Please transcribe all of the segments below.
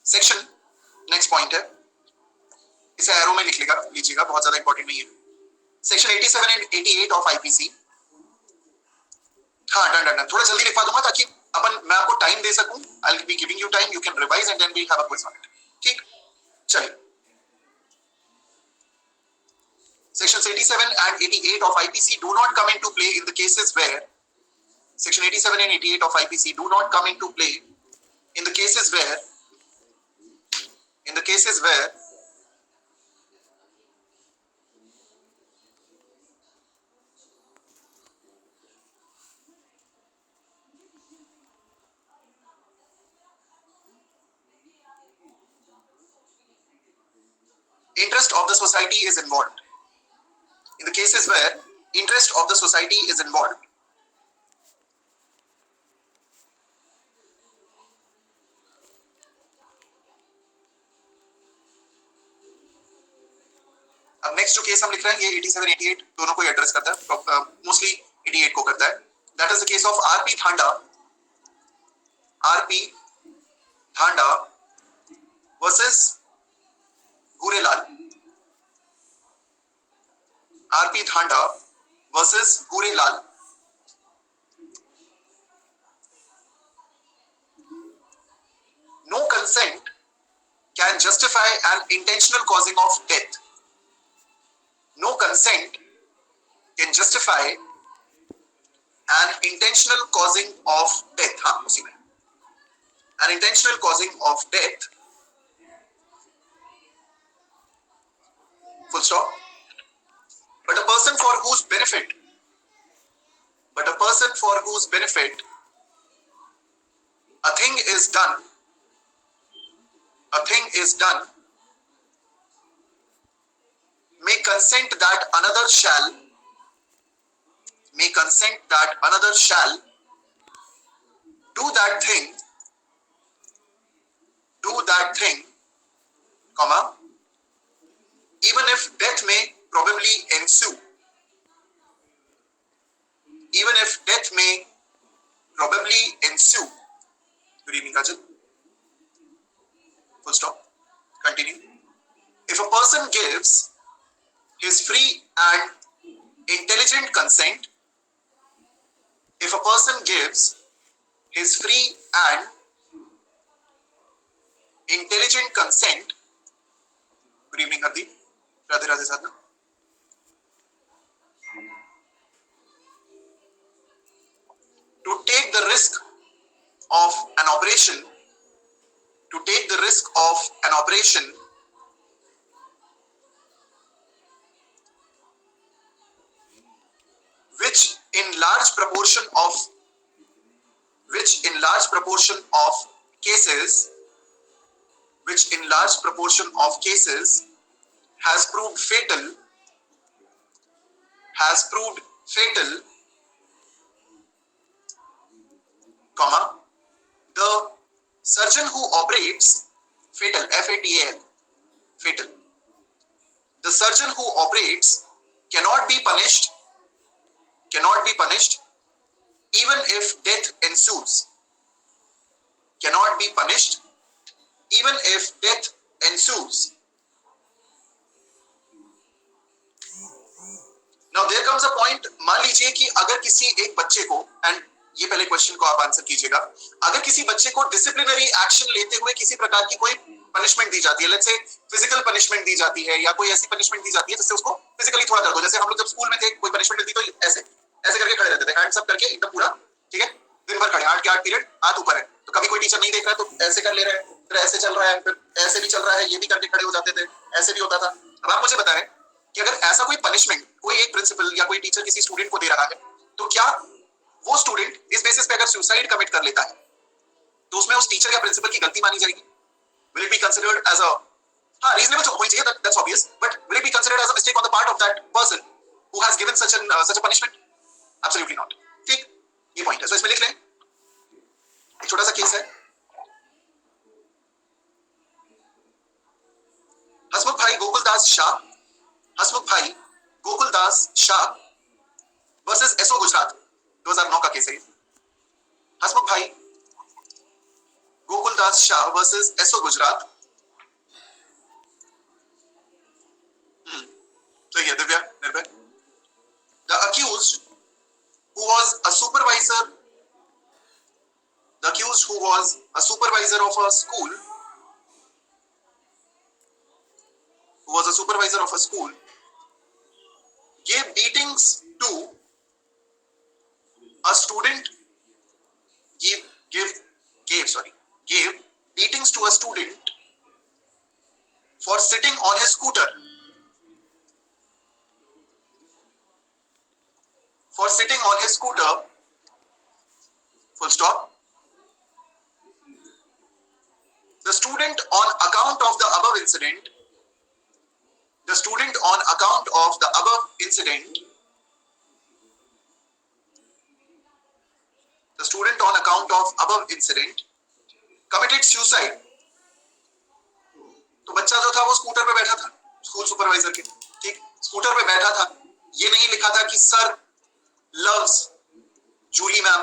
Section next point है, इसे arrow में लिख लीजिएगा, बहुत ज्यादा इंपॉर्टेंट नहीं है। Section 87 and 88 of IPC. हाँ डन, थोड़ा जल्दी लिखवा दूंगा ताकि मैं आपको टाइम दे सकूं। I will be giving you time, you can revise and then we have a quiz on it. ठीक, चलिए। Sections 87 and 88 of IPC do not come into play in the cases where Section 87 and 88 of IPC do not come into play in the cases where interest of the society is involved. In the cases where interest of the society is involved. अब next जो case हम लिख रहे हैं ये 87 88 दोनों को address करता है, मोस्टली 88 को करता है। That is the case of RP Thanda versus Gurelal. RP Thanda versus Gurelal. No consent can justify an intentional causing of death. No consent can justify an intentional causing of death. हाँ उसी में an intentional causing of death, full stop. But a person for whose benefit a thing is done may consent that another shall do that thing, comma, even if death may probably ensue. Good evening, Kajal. Full stop. Continue. If a person gives his free and intelligent consent, good evening, Hardeep. Radhe Radhe Sadhna. To take the risk of an operation which in large proportion of cases has proved fatal, comma, the surgeon who operates fatal, F-A-T-A-L, fatal. The surgeon who operates cannot be punished even if death ensues. Now there comes a point, मान लीजिए कि अगर किसी एक बच्चे को, and ये पहले क्वेश्चन को आप आंसर कीजिएगा, अगर किसी बच्चे को डिसिप्लिनरी एक्शन लेते हुए किसी प्रकार की कोई पनिशमेंट दी जाती है, लेट्स से फिजिकल पनिशमेंट दी जाती है या कोई ऐसी पनिशमेंट दी जाती है जिससे उसको फिजिकली थोड़ा दर्द हो, जैसे हम लोग जब स्कूल में थे कोई पनिशमेंट मिलती तो ऐसे करके खड़े रहते थे, हैंड्स अप करके एकदम पूरा, ठीक है, दिन भर खड़े, 8 के 8 पीरियड हाथ ऊपर है, तो कभी कोई टीचर नहीं देख रहा तो ऐसे कर ले रहे हैं, फिर ऐसे चल रहा है, फिर ऐसे भी चल रहा है, ये भी करके खड़े हो जाते थे, ऐसे भी होता था। अब आप मुझे बताएं कि अगर ऐसा कोई पनिशमेंट कोई एक प्रिंसिपल या कोई टीचर किसी स्टूडेंट को दे रहा है, तो क्या वो स्टूडेंट इस बेसिस पे अगर सुसाइड कमिट कर लेता है तो उसमें उस टीचर या प्रिंसिपल की गलती मानी जाएगी? Will it be considered as a reasonable होनी चाहिए, that's obvious, but will it be considered as a mistake on the part of that person who has given such a punishment? Absolutely not. ठीक, ये point है, सो इसमें लिख लें। एक छोटा सा केस है, हसमुख भाई गोकुलदास शाह वर्सेस एसओ गुजरात। 2009 का केस है। हसमुख भाई, गोकुलदास शाह वर्सेस एसओ गुजरात। तो ये दिव्या निर्भय, the accused who was a supervisor, the accused who was a supervisor of a school, gave beatings to a student, gave beatings to a student for sitting on his scooter. For sitting on his scooter, full stop. The student on account of the above incident, the student on account of the above incident, the student on account of above incident committed suicide. तो बच्चा जो था वो scooter पे बैठा था, school supervisor के, ठीक, स्कूटर पे बैठा था, ये नहीं लिखा था कि सर लव्स जूली मैम,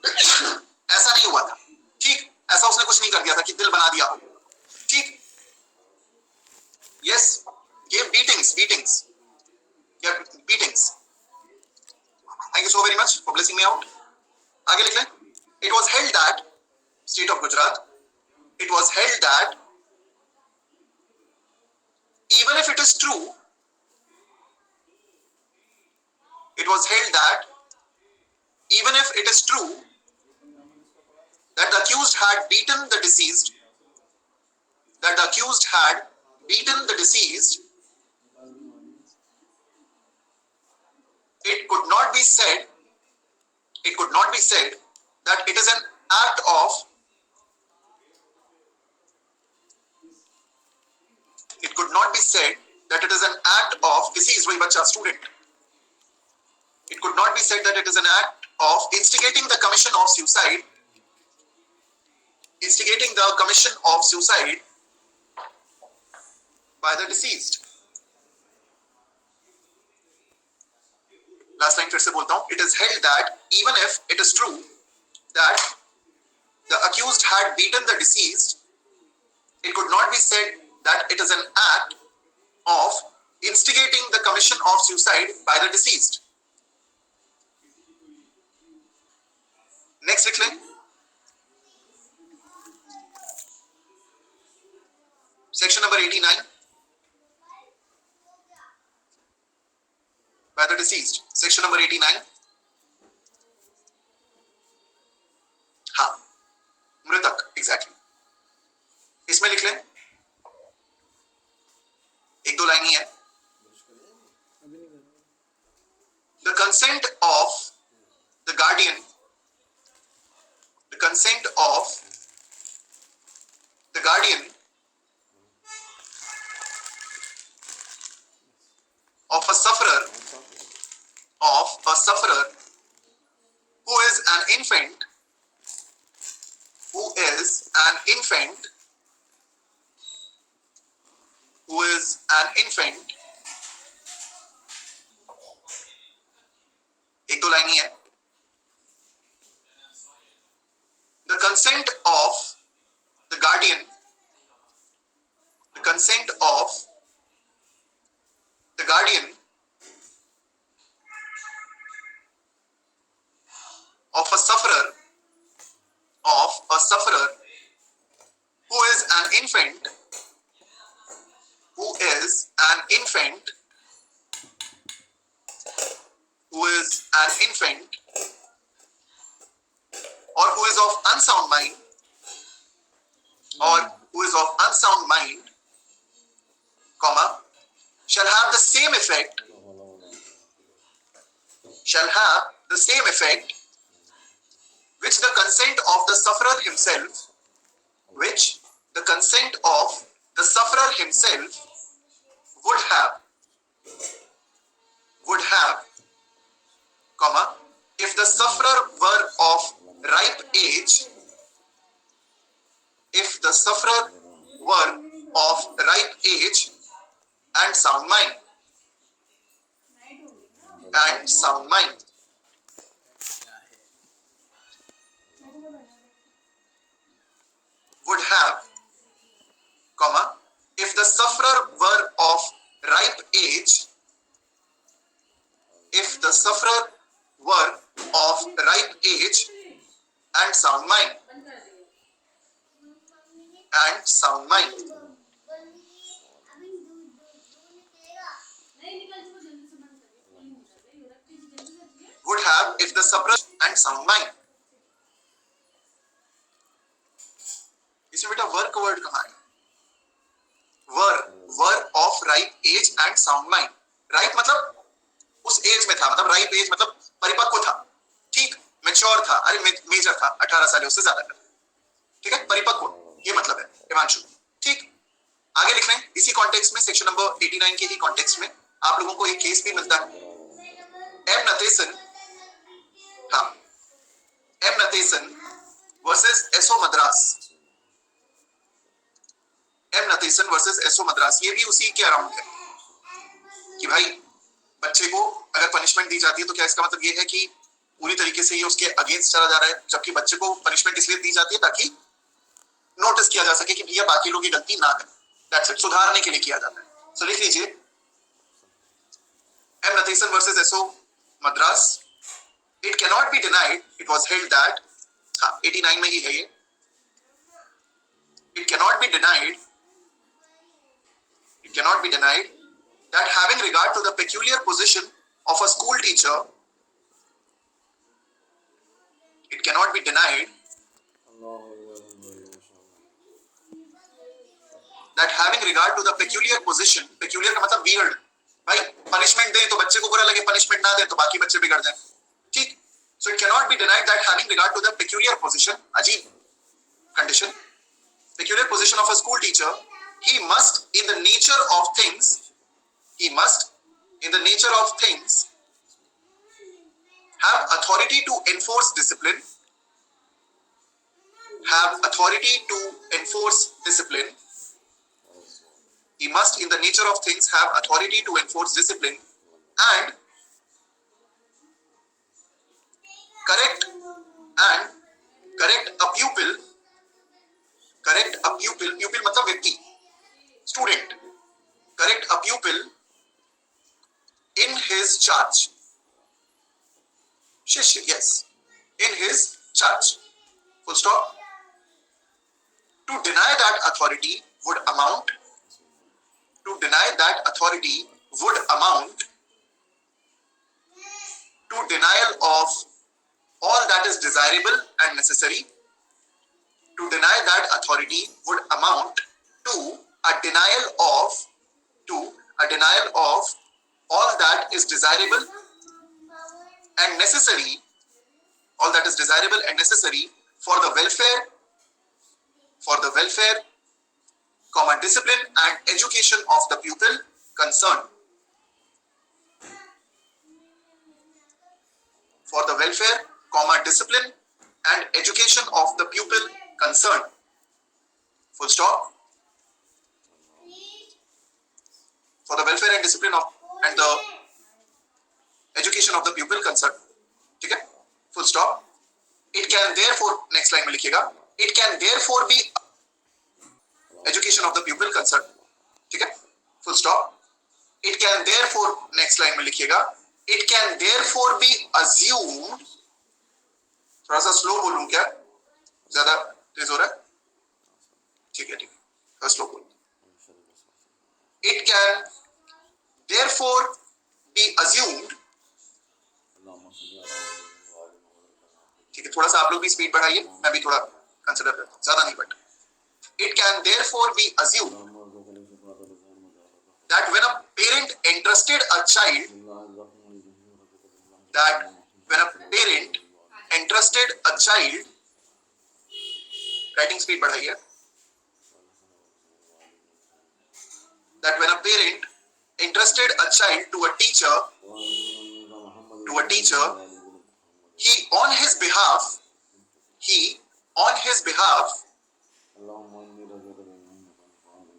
ऐसा नहीं हुआ था, ठीक, ऐसा उसने कुछ नहीं कर दिया था कि दिल बना दिया, ठीक, yes, gave beatings. Thank you so very much for blessing me out. आगे लिख लें. It was held that state of Gujarat, it was held that even if it is true, it was held that even if it is true that the accused had beaten the deceased, it could not be said that it is an act of deceased वही बच्चा student. It could not be said that it is an act of instigating the commission of suicide by the deceased. Last line फिर से बोलता हूं. It is held that even if it is true that the accused had beaten the deceased, it could not be said that it is an act of instigating the commission of suicide by the deceased. Next लिख लें. Section number 89. By the deceased. Section number 89. हाँ, मृतक, exactly. इसमें लिख लें. एक दो line ही है. The consent of the guardian of a sufferer who is an infant एक दो लाइन ही है. The consent of the guardian of a sufferer who is an infant or who is of unsound mind, comma, shall have the same effect which the consent of the sufferer himself would have, comma, if the sufferer were of ripe age and sound mind. and sound mind. Would have, comma, if the sufferer were of ripe age, if the sufferer were of ripe age and sound mind, and sound mind. Would have if the sufferer and sound mind. इसमें बेटा work word कहाँ है? Were of ripe age and sound mind. Ripe मतलब उस as में था, मतलब ripe as मतलब परिपक्व था, ठीक, मैच्योर था, अरे मेजर था, 18 साल उससे ज्यादा का, ठीक है, परिपक्व, ये मतलब है हिमांशु. ठीक, आगे लिख रहे हैं इसी कॉन्टेक्स्ट में, सेक्शन नंबर 89 के ही कॉन्टेक्स्ट में आप लोगों को एक केस भी मिलता है. एम नतेसन, हाँ, M Natesan versus SO Madras. M Natesan versus SO Madras, ये भी उसी के अराउंड है कि भाई बच्चे को अगर पनिशमेंट दी जाती है तो क्या इसका मतलब ये है कि पूरी तरीके से ये उसके अगेंस्ट चला जा रहा है, जबकि बच्चे को पनिशमेंट इसलिए दी जाती है ताकि नोटिस किया जा सके कि भैया बाकी लोग ये गलती ना करें. दैट्स इट, सुधारने के लिए किया जाता है. सो लिख लीजिए M Natesan versus SO Madras. It can not be denied, it was held that, हाँ 89 में ही है ये. It can not be denied, it cannot be denied that having regard to the peculiar position of a school teacher, it cannot be denied that having regard to the peculiar position, peculiar का मतलब weird, भाई punishment दें तो बच्चे को बुरा लगे, punishment ना दें तो बाकी बच्चे बिगड़ जाएं, ठीक. So it cannot be denied that having regard to the peculiar position, अजीब condition, peculiar position of a school teacher, he must in the nature of things, he must in the nature of things have authority to enforce discipline, have authority to enforce discipline. He must in the nature of things have authority to enforce discipline and correct a pupil, correct a pupil, pupil मतलब व्यक्ति, student, correct a pupil in his charge. Shishya, yes, in his charge. Full stop. To deny that authority would amount, to deny that authority would amount to denial of all that is desirable and necessary. To deny that authority would amount to a denial of all that is desirable and necessary, all that is desirable and necessary for the welfare, comma, discipline and education of the pupil concerned. For the welfare, comma, discipline and education of the pupil concerned. Full stop. For the welfare and discipline of and the education of the pupil concerned. ठीक है? Full stop. It can therefore, next line में लिखिएगा, it can therefore be education of the pupil concerned. ठीक है? Full stop. It can therefore, next line में लिखिएगा, it can therefore be assumed. थोड़ा सा स्लो बोलूं क्या? ज्यादा तेज हो रहा है? ठीक है, ठीक है, स्लो बोल. It can therefore be assumed. ठीक है, थोड़ा सा आप लोग भी स्पीड बढ़ाइए, मैं भी थोड़ा कंसिडर करता हूं, ज्यादा नहीं but. It can therefore be assumed that when a parent entrusted a child, that when a parent entrusted a child, writing speed बढ़ाइए, that when a parent entrusted a child to a teacher, he on his behalf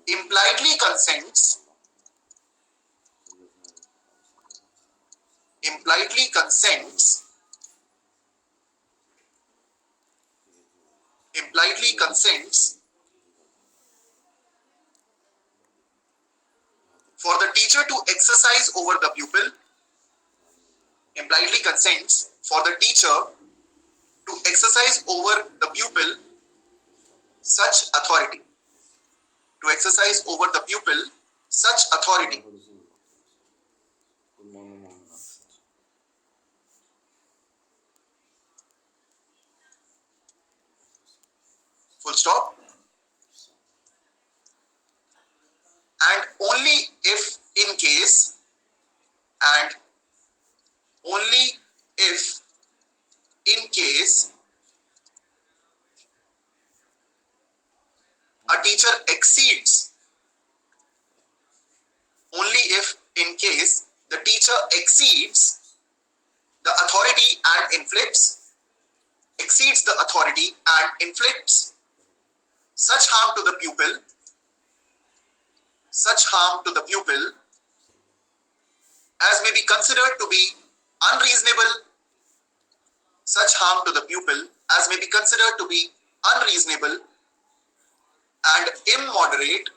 impliedly consents impliedly consents for the teacher to exercise over the pupil, impliedly consents for the teacher to exercise over the pupil such authority, to exercise over the pupil such authority. Full stop. And only if in case, and only if in case a teacher exceeds, only if in case the teacher exceeds the authority and exceeds the authority and inflicts such harm to the pupil, as may be considered to be unreasonable, such harm to the pupil as may be considered to be unreasonable and immoderate,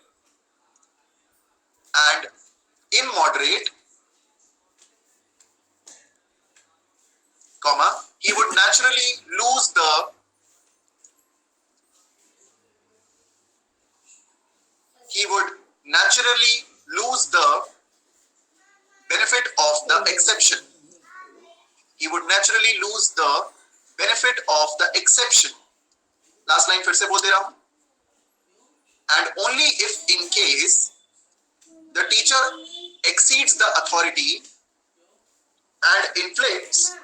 comma, he would naturally lose the benefit of the exception. He would naturally lose the benefit of the exception. Last line फिर से बोल दे रहा हूं. And only if in case the teacher exceeds the authority and inflicts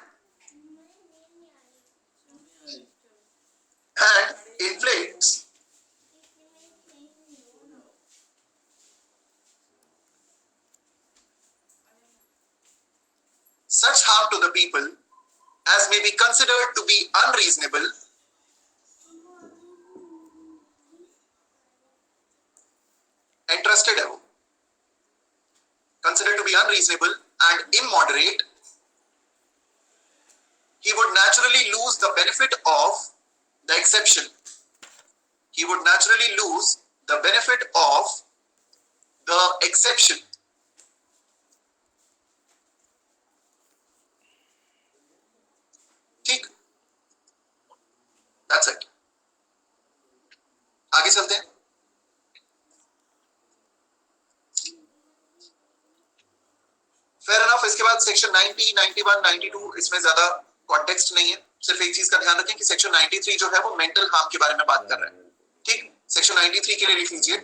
such harm to the people as may be considered to be unreasonable interested है वो, considered to be unreasonable and immoderate, he would naturally lose the benefit of the exception. He would naturally lose the benefit of the exception. ठीक, that's it. आगे चलते हैं. Fair enough. इसके बाद section 90, 91, 92 इसमें ज्यादा कॉन्टेक्स्ट नहीं है. सिर्फ एक चीज का ध्यान रखें कि सेक्शन 93 जो है वो मेंटल हार्म के बारे में बात कर रहा है. ठीक, सेक्शन 93 के लिए लिख लीजिए.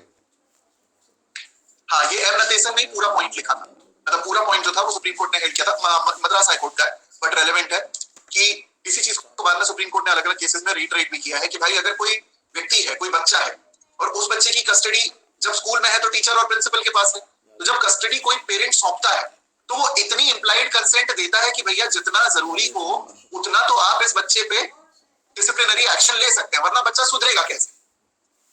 हाँ, ये एम नतेसन में पूरा पॉइंट लिखा था. मतलब पूरा पॉइंट जो था वो सुप्रीम कोर्ट ने हेल्ड किया था. मद्रास हाई कोर्ट का है, बट रेलेवेंट है कि इसी चीज को बाद में सुप्रीम कोर्ट ने अलग अलग केसेस में रीटरेट भी किया है कि भाई अगर कोई व्यक्ति है, कोई बच्चा है और उस बच्चे की कस्टडी जब स्कूल में है तो टीचर और प्रिंसिपल के पास है, तो जब कस्टडी कोई पेरेंट सौंपता है तो वो इतनी इंप्लाइड कंसेंट देता है कि भैया जितना जरूरी हो उतना तो आप इस बच्चे पे डिसिप्लिनरी एक्शन ले सकते हैं, वरना बच्चा सुधरेगा कैसे.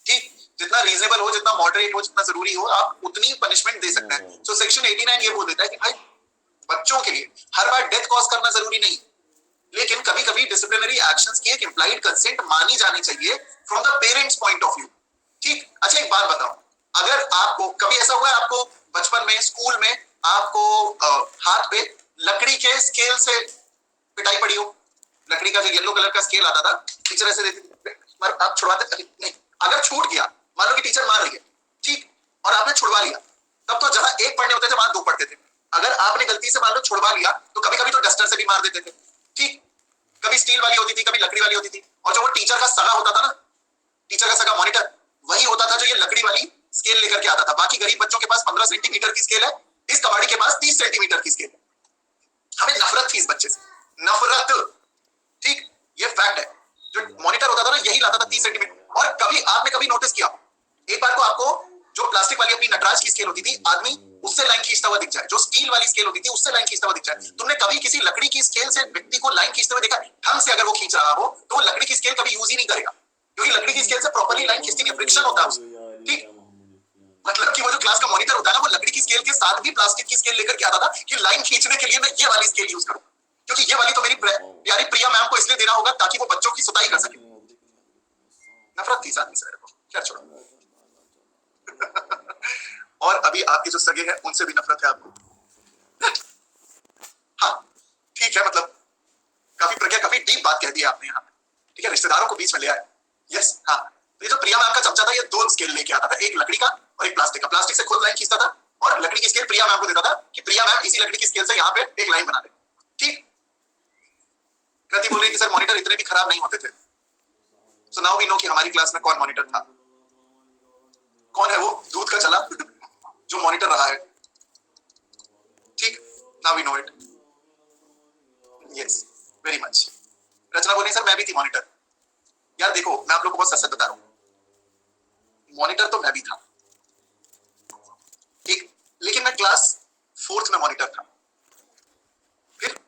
ठीक, जितना रीजनेबल हो, जितना मॉडरेट हो, जितना जरूरी हो, आप उतनी पनिशमेंट दे सकते हैं. सो सेक्शन 89 ये बोल देता है कि भाई बच्चों के लिए हर बार डेथ कॉज करना जरूरी नहीं, लेकिन कभी कभी डिसिप्लिनरी एक्शंस की एक इंप्लाइड कंसेंट मानी जानी चाहिए from the parents point of view. ठीक, अच्छा एक बात बताओ, अगर आपको कभी ऐसा हुआ है आपको बचपन में स्कूल में आपको हाथ पे लकड़ी के स्केल से पिटाई पड़ी हो, लकड़ी का जो येलो कलर का स्केल आता था, टीचर ऐसे देती थी, आप छुड़वाते नहीं. अगर छूट गया, मान लो कि टीचर मार रही है, ठीक, और आपने छुड़वा लिया, तब तो जहां एक पढ़ने होते थे वहां दो पढ़ते थे. अगर आपने गलती से मान लो छुड़वा लिया तो कभी कभी तो डस्टर से भी मार देते थे. ठीक, कभी स्टील वाली होती थी, कभी लकड़ी वाली होती थी, और जो वो टीचर का सगा होता था ना, टीचर का सगा मॉनिटर, वही होता था जो ये लकड़ी वाली स्केल लेकर के आता था. बाकी गरीब बच्चों के पास 15 सेंटीमीटर की स्केल है, इस कबाड़ी के पास 30 सेंटीमीटर की स्केल है. हमें नफरत थी इस बच्चे से, नफरत. ठीक, ये फैक्ट है. जो मॉनिटर होता था ना, यही लाता था 30 सेंटीमीटर. और कभी आपने नोटिस किया, एक बार को आपको जो प्लास्टिक वाली अपनी नटराज की स्केल होती थी, आदमी उससे लाइन खींचता हुआ दिख जाए, जो स्टील वाली स्केल होती थी उससे लाइन खींचता हुआ दिख जाए. तुमने कभी किसी लकड़ी की स्केल से व्यक्ति को लाइन खींचते हुए देखा? ढंग से अगर वो खींच रहा हो तो वो लकड़ी की स्केल कभी यूज ही नहीं करेगा, क्योंकि लकड़ी की स्केल से प्रॉपर्ली लाइन खींचती नहीं, फ्रिक्शन होता है उसमें. ठीक, मतलब कि वो जो क्लास का मॉनिटर होता है ना, वो लकड़ी की स्केल के साथ भी प्लास्टिक की स्केल लेकर के आता था कि लाइन खींचने के लिए मैं ये वाली स्केल यूज करूं, क्योंकि ये वाली तो मेरी प्यारी प्रिया मैम को इसलिए देना होगा ताकि वो बच्चों की सुताई कर सके। नफरत थी साथ में मेरे को, क्या छोड़ा। और अभी आपके जो सगे हैं उनसे भी नफरत है आपको। हाँ ठीक है, मतलब काफी प्रज्ञा, काफी डीप बात कह दी आपने यहाँ पे, ठीक है, रिश्तेदारों को बीच में ले आए। यस हाँ, तो ये जो प्रिया मैम का चमचा था, ये दो स्केल लेके आता था, एक लकड़ी का और एक प्लास्टिक का। प्लास्टिक से खुद लाइन खींचता था और लकड़ी की स्केल प्रिया मैम को देता था कि प्रिया मैम इसी लकड़ी की स्केल से यहाँ पे एक लाइन बना दे। ठीक। कृति बोल रही कि सर मॉनिटर इतने भी खराब नहीं होते थे। सो नाउ वी नो कि हमारी क्लास में कौन मॉनिटर था। कौन है वो दूध का चला जो मॉनिटर रहा है। ठीक, now we know it. Yes very much. Rachna बोली सर मैं भी थी मॉनिटर। यार देखो, मैं आप लोगों को बहुत सच बता रहा हूँ, मॉनिटर तो मैं भी था, ठीक, लेकिन मैं क्लास 4th में मॉनिटर था। फिर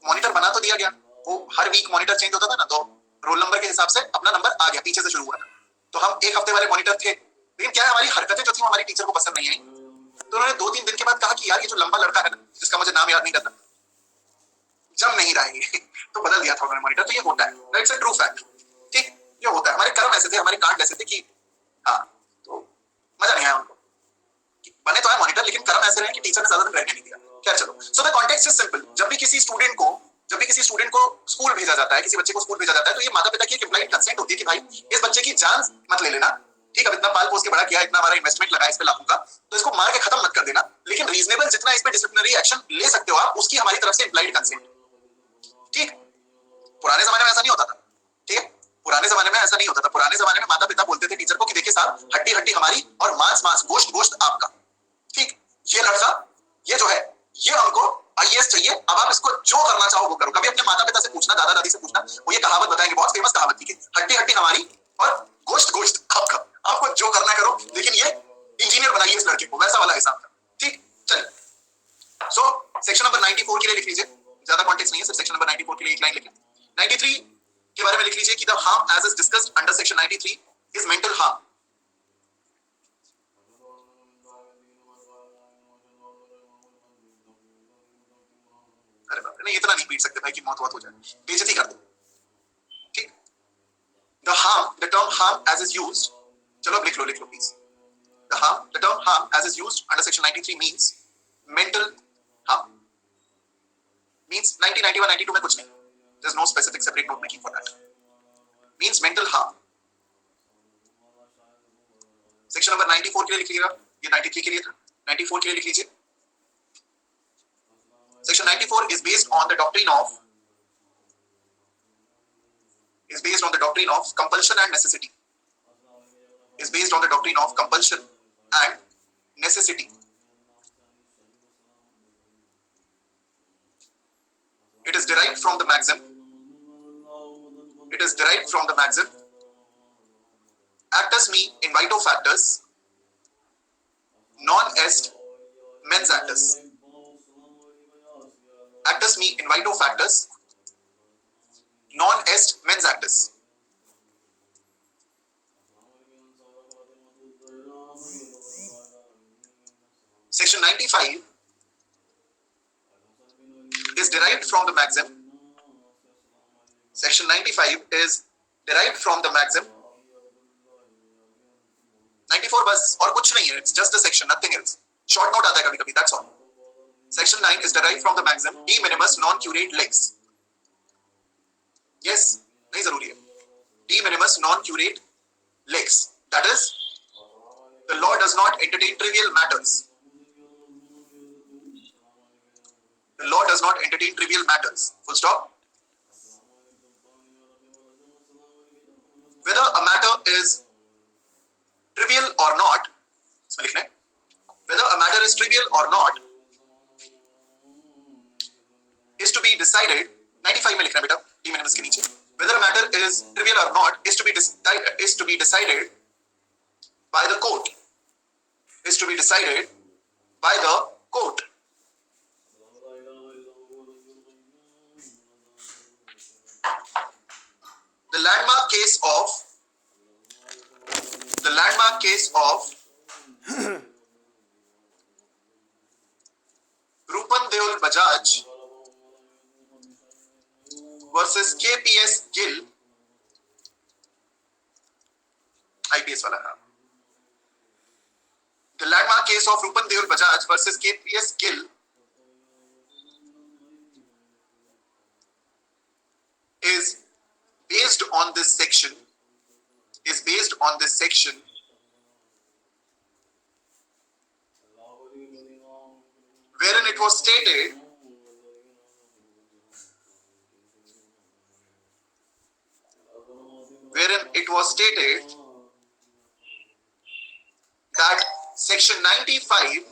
मॉनिटर बना तो दिया गया, वो हर वीक मॉनिटर चेंज होता था ना, तो रोल नंबर के हिसाब से अपना नंबर आ गया, पीछे से शुरू हुआ था। तो हम एक हफ्ते वाले मॉनिटर थे, लेकिन क्या है, हमारी हरकतें जो थी हमारी टीचर को पसंद नहीं आई। तो उन्होंने 2-3 दिन के बाद कहा कि यार ये जो लंबा लड़का है ना, जिसका मुझे नाम याद नहीं करता, जम नहीं रहा है तो बदल दिया था उन्होंने मॉनिटर। तो ये होता है, दैट्स अ ट्रू फैक्ट। ठीक, ये होता है, हमारे कर्म ऐसे थे, हमारे कांड ऐसे थे कि हाँ, तो मजा नहीं आया उनको। बने तो है मॉनिटर, लेकिन कर्म ऐसे रहे कि टीचर ने ज्यादा दिन रहने नहीं दिया। क्या चलो, so the context is simple. जब भी किसी स्टूडेंट को स्कूल भेजा जाता है, किसी बच्चे को स्कूल भेजा जाता है, तो ये माता पिता की एक इम्प्लाइड कंसेंट होती है कि भाई इस बच्चे की जान मत ले लेना, ठीक है, इतना पाल पोस के बड़ा किया, इतना हमारा इन्वेस्टमेंट लगा इस पे लाखों का, तो इसको मार के खत्म मत कर देना, लेकिन रीजनेबल जितना इस पे डिसिप्लिनरी एक्शन ले सकते हो आप, उसकी हमारी तरफ से इम्प्लाइड कंसेंट। ठीक, पुराने जमाने में ऐसा नहीं होता था। ठीक है, पुराने जमाने में ऐसा नहीं होता था। पुराने जमाने में माता पिता बोलते थे टीचर को कि देखिए साहब, हड्डी हड्डी हमारी और मांस मांस, गोश्त गोश्त आपका। ठीक, ये लड़का, ये जो है, ये हमको आईएएस चाहिए, अब आप इसको जो करना चाहो वो करो। कभी अपने माता पिता से पूछना, दादा दादी से पूछना, वो ये कहावत बताएंगे, बहुत फेमस कहावत थी कि हड्डी हड्डी हमारी और गोश्त गोश्त आपका, आपको जो करना करो, लेकिन ये इंजीनियर बनाइए इस लड़के को, वैसा वाला हिसाब था। ठीक, चलिए, सो सेक्शन नंबर 94 के लिए लिख लीजिए, ज्यादा कॉन्टेक्स्ट नहीं है, सिर्फ सेक्शन नंबर 94 के लिए एक लाइन लिखें। 93 के बारे में लिख लीजिए कि the harm as is discussed under section 93 is mental harm. अरे बाप रे, नहीं इतना नहीं पीट सकते भाई कि मौत हो जाए, बेइज्जती कर दो। ठीक, the term harm as is used, चलो लिख लो please. The term harm as is used under section 93 means mental harm. Means 90, 91, 92 में कुछ नहीं, there's no specific separate note making for that. Means mental harm. Section number 94 के लिए लिख लीजिएगा, ये 93 के लिए था, 94 के लिए लिख लीजिए। Section 94 is based on the doctrine of compulsion and necessity. Is based on the doctrine of compulsion and necessity. It is derived from the maxim. Actus me invito factus, non est mens actus. Actus me invito factus, non est mens actus. Section 95 is derived from the maxim. Section 95 is derived from the maxim. 94 बस और कुछ नहीं है, it's just a section, nothing else. Short note आता है कभी-कभी, that's all. Section 9 is derived from the maxim de minimis non curate lex. Yes, नहीं जरूरी है. De minimis non curate lex. That is, the law does not entertain trivial matters. The law does not entertain trivial matters. Full stop. Whether a matter is trivial or not, इसमें लिखना है, whether a matter is trivial or not is to be decided, 95 में लिखना है बेटा, D minimis के नीचे, whether a matter is trivial or not is to be decided by the court, is to be decided by the court. The landmark case of Rupan Deol Bajaj versus KPS Gill, IPS वाला था। The landmark case of Rupan Deol Bajaj versus KPS Gill is based on this section, wherein it was stated that section 95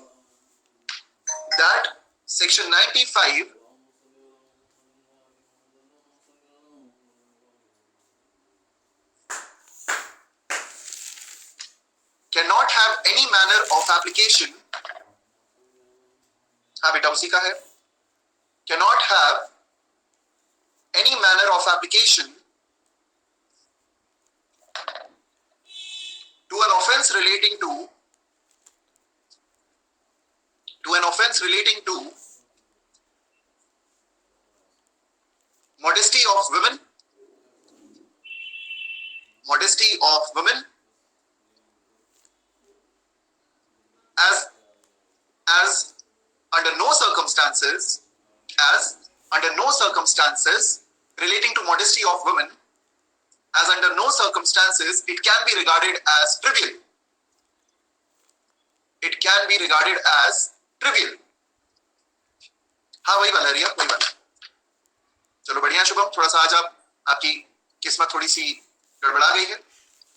cannot have any manner of application, हाँ बेटा उसी का है, cannot have any manner of application to an offense relating to modesty of women as under no circumstances relating to modesty of women, as under no circumstances it can be regarded as trivial. हाँ वही वाला रिया, वही वाला। चलो बढ़िया शुभम, थोड़ा सा आज आपकी किस्मत थोड़ी सी गड़बड़ा गई है।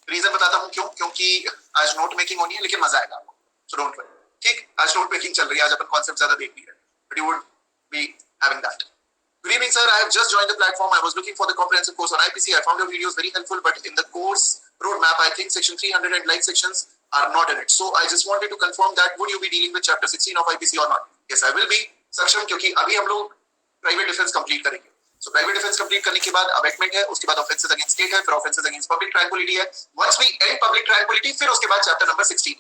रीजन बताता हूँ क्यों, क्योंकि आज नोट मेकिंग होनी है, लेकिन मजा आएगा आपको, सो डोंट वरी। ठीक, आज नोट मेकिंग चल रही है, आज अपन कॉन्सेप्ट ज्यादा देख नहीं रहे, but you would be having that. Good evening, sir. I have just joined the platform. I was looking for the comprehensive course on IPC. I found your videos very helpful, but in the course roadmap, I think section 300 and like sections are not in it. So I just wanted to confirm that would you be dealing with chapter 16 of IPC or not? Yes, I will be. सक्षम, क्योंकि अभी हम लोग private defence complete करेंगे। So private defence complete करने के बाद abetment है, उसके बाद ऑफेंसेस अगेंस्ट स्टेट है, फिर ऑफेंसेस अगेंस्ट पब्लिक ट्रैंक्विलिटी है। Once we end public tranquillity, फिर उसके बाद चैप्टर नंबर 16,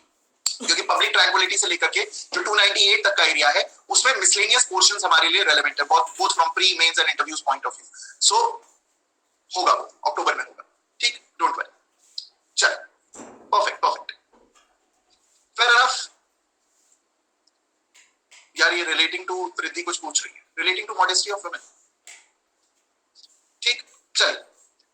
क्योंकि पब्लिक ट्रैंक्विलिटी से लेकर के जो 298 तक का एरिया है उसमें मिसलेनियस पोर्शंस हमारे लिए रेलेवेंट है, both from pre mains and interviews point of view. So होगा वो अक्टूबर में होगा, ठीक, डोंट वरी। चल, परफेक्ट, फेयर इनफ। यार ये रिलेटिंग टू रिद्धि कुछ पूछ रही है, relating to modesty of women, ठीक। चल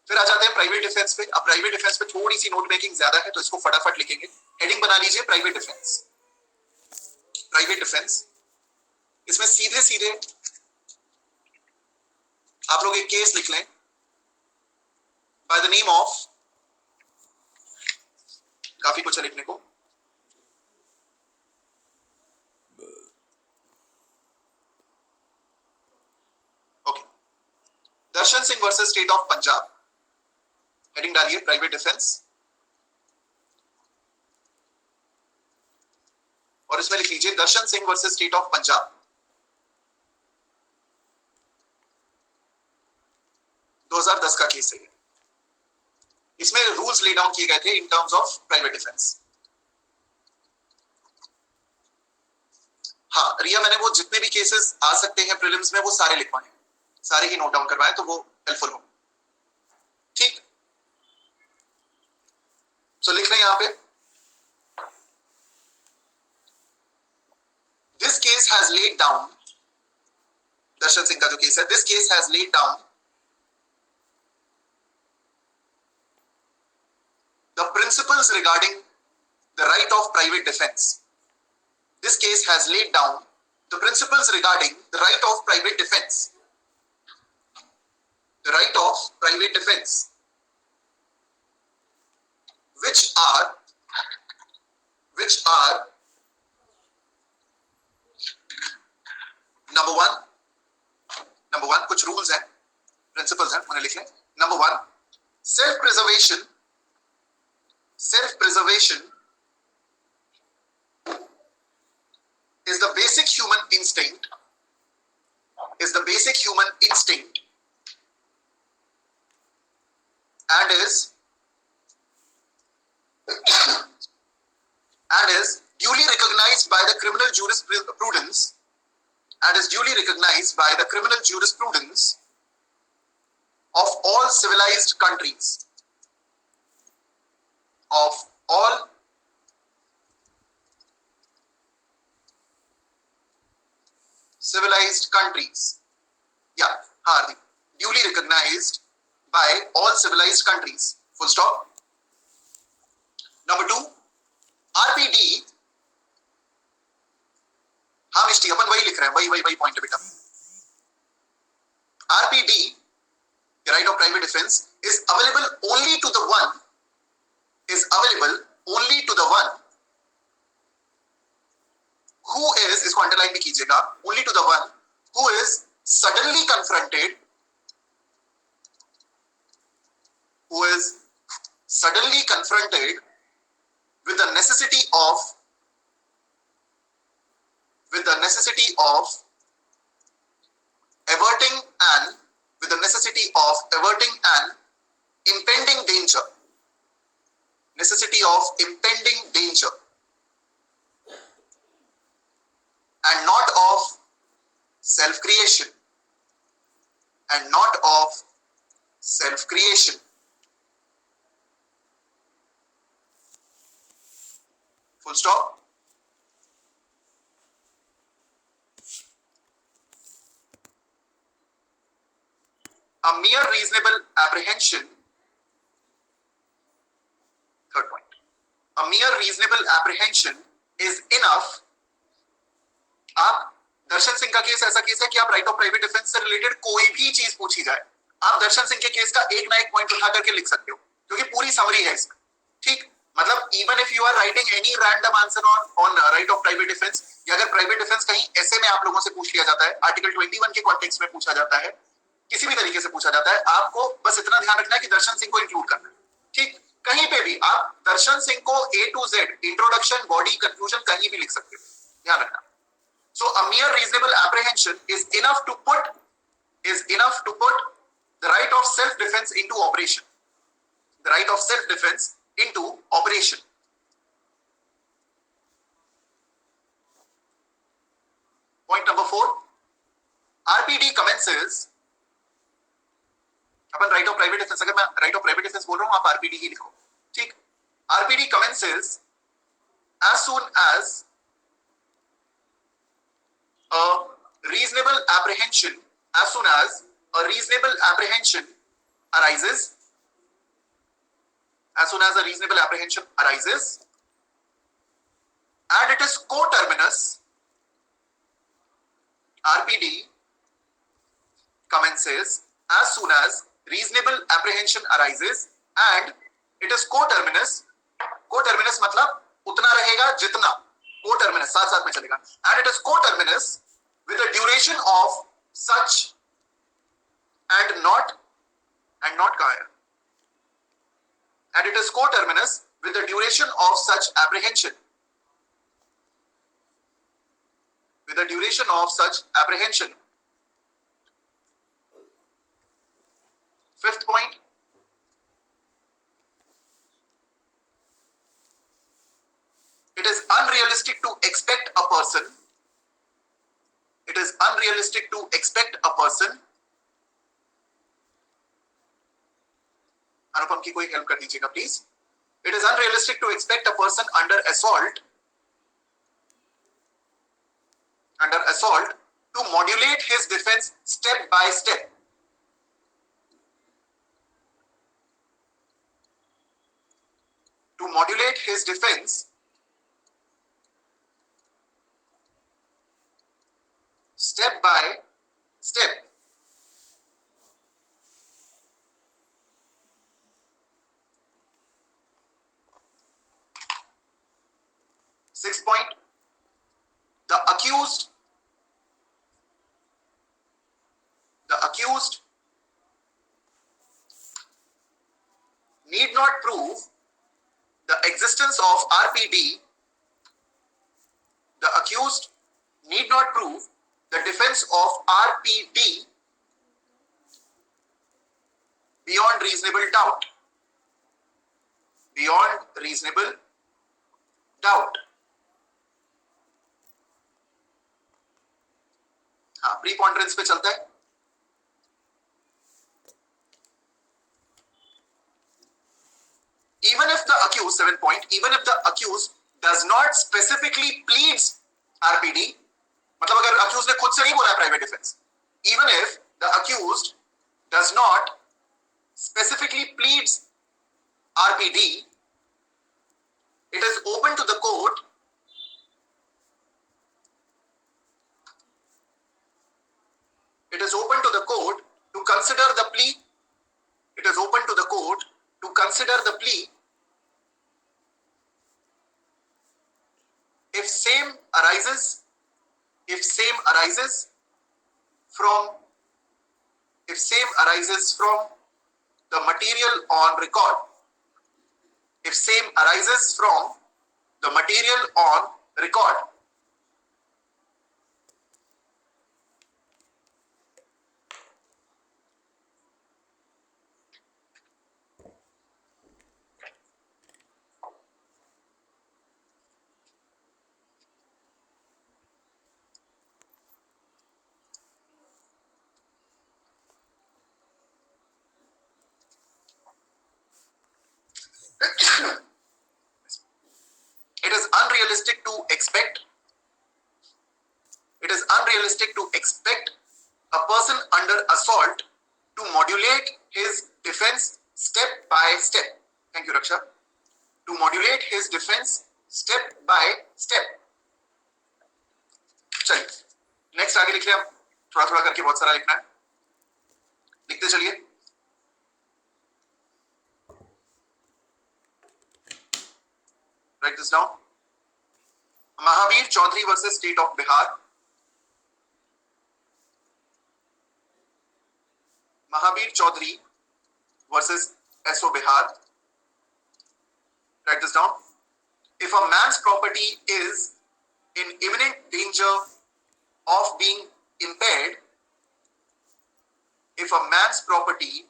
फिर आ जाते हैं प्राइवेट डिफेंस पे। अब प्राइवेट डिफेंस पे थोड़ी सी नोट मेकिंग ज्यादा है, तो इसको फटाफट लिखेंगे। हेडिंग बना लीजिए प्राइवेट डिफेंस। इसमें सीधे आप लोग एक केस लिख लें बाय द नेम ऑफ, काफी कुछ है लिखने को, Darshan Singh versus state of Punjab. Heading डालिए प्राइवेट डिफेंस, और इसमें लिख लीजिए Darshan Singh versus state of Punjab. 2010 का केस है। इसमें रूल्स ले डाउन किए गए थे in terms of private defence. हाँ रिया, मैंने वो जितने भी केसेस आ सकते हैं प्रीलिम्स में वो सारे लिखवाए, सारे ही नोट डाउन करवाए, तो वो हेल्पफुल हो, ठीक। सो लिख लें यहां पे, this case has laid down, Darshan Singh का जो केस है, this case has laid down the principles regarding the right of private defence. This case has laid down the principles regarding the right of private defence, the right of private defense, which are number one कुछ rules हैं, principles हैं, उन्हें लिख लें। Number 1, self preservation is the basic human instinct, and is recognized by the criminal jurisprudence and is duly recognized by the criminal jurisprudence of all civilized countries. Of all civilized countries. Yeah, Hardik. Duly recognized by all civilized countries. Full stop. Number 2, RPD. हाँ मिस्टी अपन वही लिख रहे हैं, वही point है बेटा. RPD, the right of private defense, is available only to the one who is, इसको underline भी कीजिएगा, only to the one who is suddenly confronted with the necessity of averting an impending danger, and not of self-creation, Full stop. A mere reasonable apprehension. Third point. A mere reasonable apprehension is enough. आप दर्शन सिंह का case ऐसा case है कि आप right of private defence से related कोई भी चीज पूछी जाए, आप दर्शन सिंह के केस का एक ना एक पॉइंट उठा करके लिख सकते हो, क्योंकि पूरी समरी है इसमें. ठीक, मतलब even if you are writing any random answer on right of private defence, या अगर प्राइवेट डिफेंस कहीं ऐसे में आप लोगों से पूछ लिया जाता है, आर्टिकल 21 के कॉन्टेक्स्ट में पूछा जाता है, किसी भी तरीके से पूछा जाता है, आपको बस इतना ध्यान रखना है कि दर्शन सिंह को इंक्लूड करना है. ठीक, कहीं पे भी आप दर्शन सिंह को A to Z, introduction, body, conclusion कहीं भी लिख सकते हो, ध्यान रखना. So a mere reasonable apprehension is enough to put the right of self-defense into operation. Point number 4. RPD commences. Upon right of private defence, अगर मैं राइट ऑफ प्राइवेट डिफेंस बोल रहा हूं, आप RPD ही लिखो. ठीक. RPD commences as soon as a reasonable apprehension arises, and it is coterminous. RPD commences as soon as reasonable apprehension arises and it is coterminous. Coterminous मतलब उतना रहेगा जितना, coterminous साथ साथ में चलेगा, and it is coterminous with the duration of such and not कहाँ है, and it is coterminous with the duration of such apprehension. Fifth point. It is unrealistic to expect a person. अनुपम की कोई help कर दीजिएगा please. It is unrealistic to expect a person under assault to modulate his defense step by step. Step by step. Sixth point. The accused need not prove the existence of RPD. The accused need not prove the defense of RPD beyond reasonable doubt. हाँ, preponderance पे चलता है। Even if the accused, 7 point, even if the accused does not specifically pleads RPD, मतलब अगर accused ने खुद से नहीं बोला private defence, even if the accused does not specifically pleads RPD, it is open to the court to consider the plea. It is open to the court to consider the plea if same arises from the material on record. If same arises from the material on record. It is unrealistic to expect a person under assault to modulate his defense step by step. Thank you, Raksha. To modulate his defense step by step. चलिए next आगे लिख लिया, थोड़ा थोड़ा करके बहुत सारा लिखना है, लिखते चलिए। Write this down. Mahavir Chaudhary versus State of Bihar. Mahavir Chaudhary versus SO Bihar. Write this down. If a man's property is in imminent danger of being impaired, if a man's property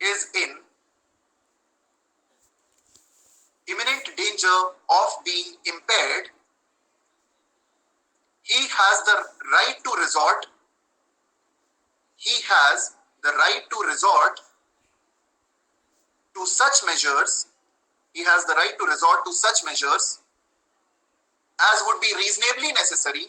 is in imminent danger of being impaired, he has the right to resort to such measures as would be reasonably necessary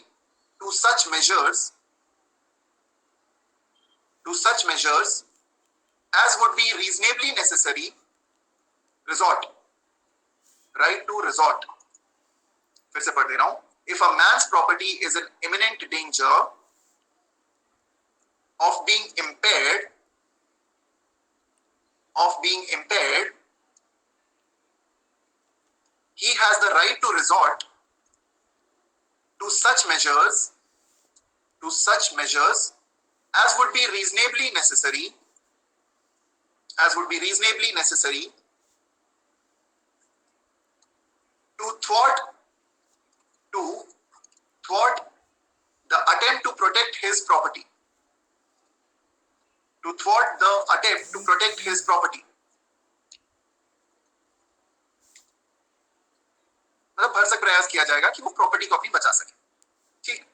resort. Right to resort. फिर से पढ़ दे रहा हूं. If a man's property is in imminent danger of being impaired, he has the right to resort to such measures as would be reasonably necessary to thwart the attempt to protect his property. मतलब भरसक प्रयास किया जाएगा कि वो property को अपनी बचा सके। ठीक,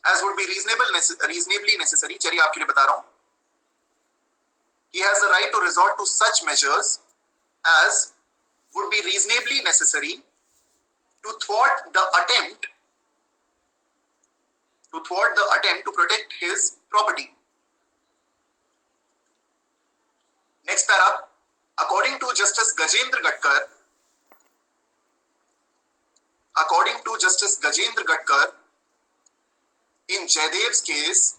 as would be reasonably necessary, चलिए आपके लिए बता रहा हूं। He has the right to resort to such measures as would be reasonably necessary to thwart the attempt to protect his property. Next para, according to Justice Gajendra Gatkar, in Jaydev's case,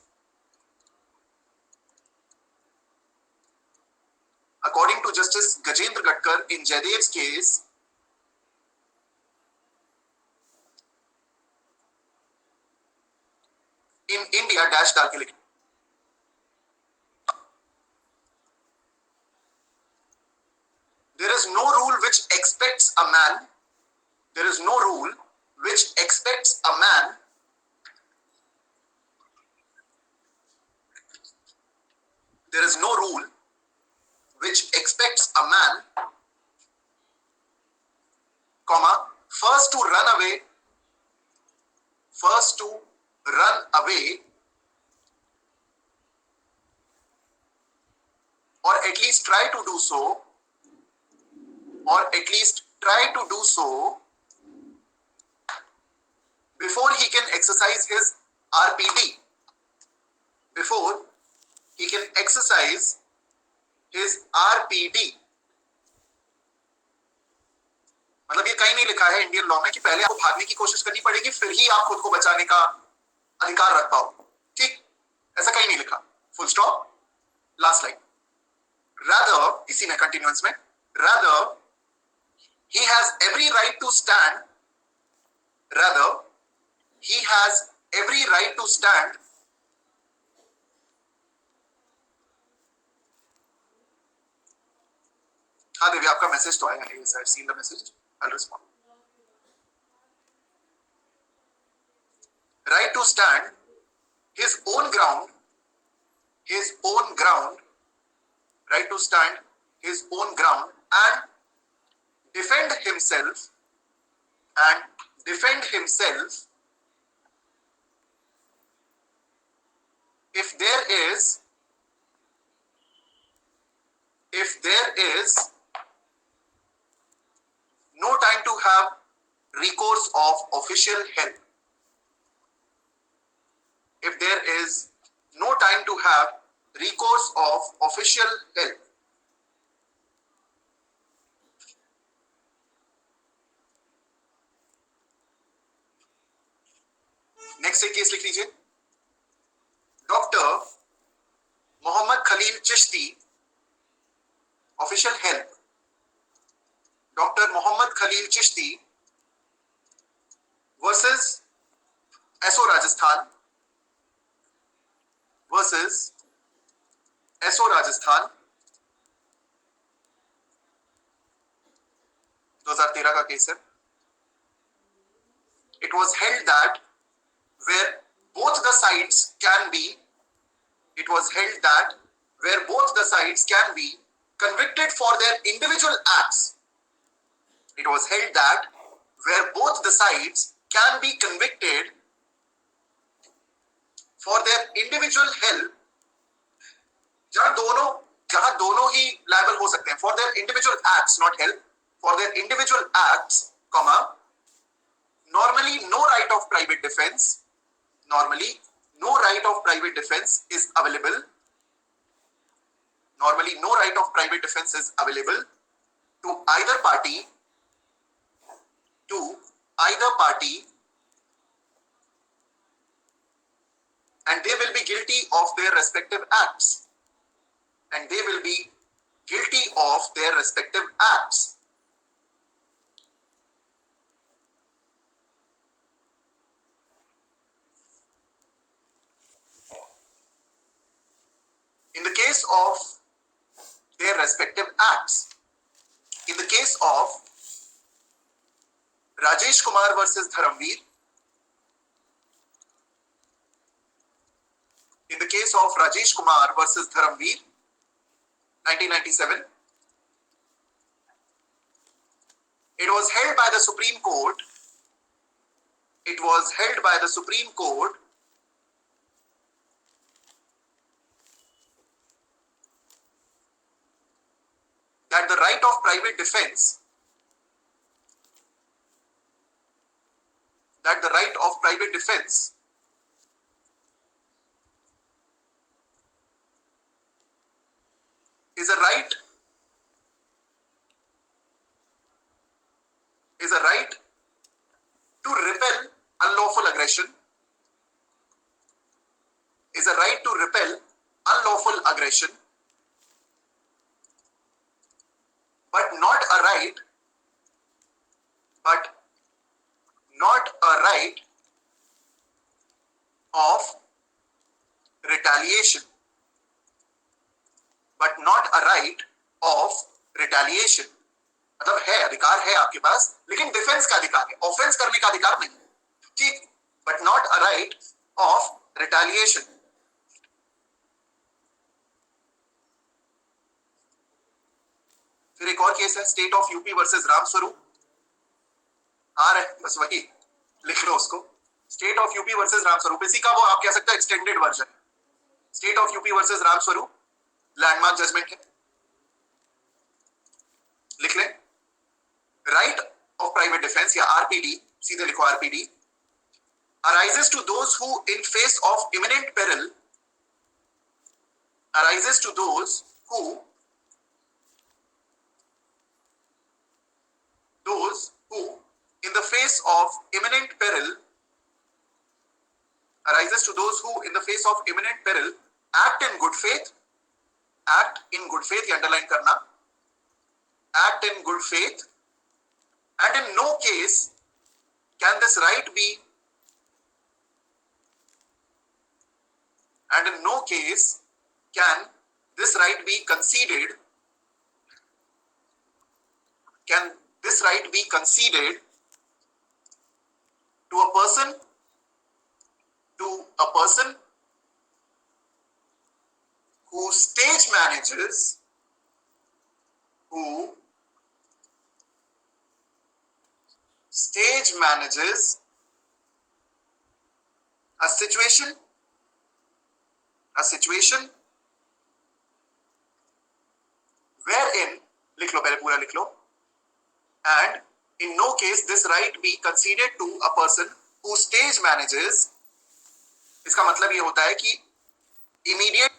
in India dash डाल के लिखें। There is no rule which expects a man which expects a man, comma, first to run away, or at least try to do so, before he can exercise his RPD, before he can exercise his RPD. मतलब ये कहीं नहीं लिखा है Indian law में कि पहले आपको भागने की कोशिश करनी पड़ेगी फिर ही आप खुद को बचाने का अधिकार रख पाओ, ठीक, ऐसा कहीं नहीं लिखा, full stop, last line. Rather, इसी में कंटिन्यूअंस में, rather he has every right to stand, rather he has every right to stand हाँ देवी, आपका मैसेज तो आया है, I seen the message, I'll respond. Right to stand his own ground, right to stand his own ground and defend himself if there is no time to have recourse of official help. If there is no time to have recourse of official help. Next एक case लिख लीजिए. Doctor Mohammad Khalil Chishti, official help. Doctor Mohammad Khalil Chishti versus SO Rajasthan, 2013 का case है. It was held that where both the sides can be convicted for their individual acts. It was held that where both the sides can be convicted for their individual help, जहां दोनों ही liable हो सकते हैं, for their individual acts, not help, for their individual acts, comma, normally no right of private defense is available. Normally no right of private defense is available to either party and they will be guilty of their respective acts. In the case of their respective acts, in the case of Rajesh Kumar versus Dharamveer, in the case of Rajesh Kumar versus Dharamveer, 1997, it was held by the Supreme Court. That the right of private defense is a right to repel unlawful aggression, but not a right of retaliation. मतलब है, अधिकार है आपके पास, लेकिन defence का अधिकार है, offence करने का अधिकार नहीं, ठीक, but not a right of retaliation. फिर एक और केस है state of UP versus Ramswaroop, आ रहा है बस वही लिख लो उसको, state of UP versus Ramswaroop, इसी का वो आप कह सकते हो extended version. State of UP versus Ramswaroop landmark judgement है, लिख लें। राइट ऑफ प्राइवेट डिफेंस या आरपीडी, सीधे लिखो RPD, arises to those who in face of imminent peril, arises to those who in the face of imminent peril, arises to those who in the face of imminent peril act in good faith, act in good faith, ये underline करना, act in good faith, and in no case can this right be, and in no case can this right be conceded, can this right be conceded to a person who stage manages, a situation wherein, लिख लो पहले पूरा लिख लो, and in no case this right be conceded to a person who stage manages, इसका मतलब ये होता है कि इमीडिएट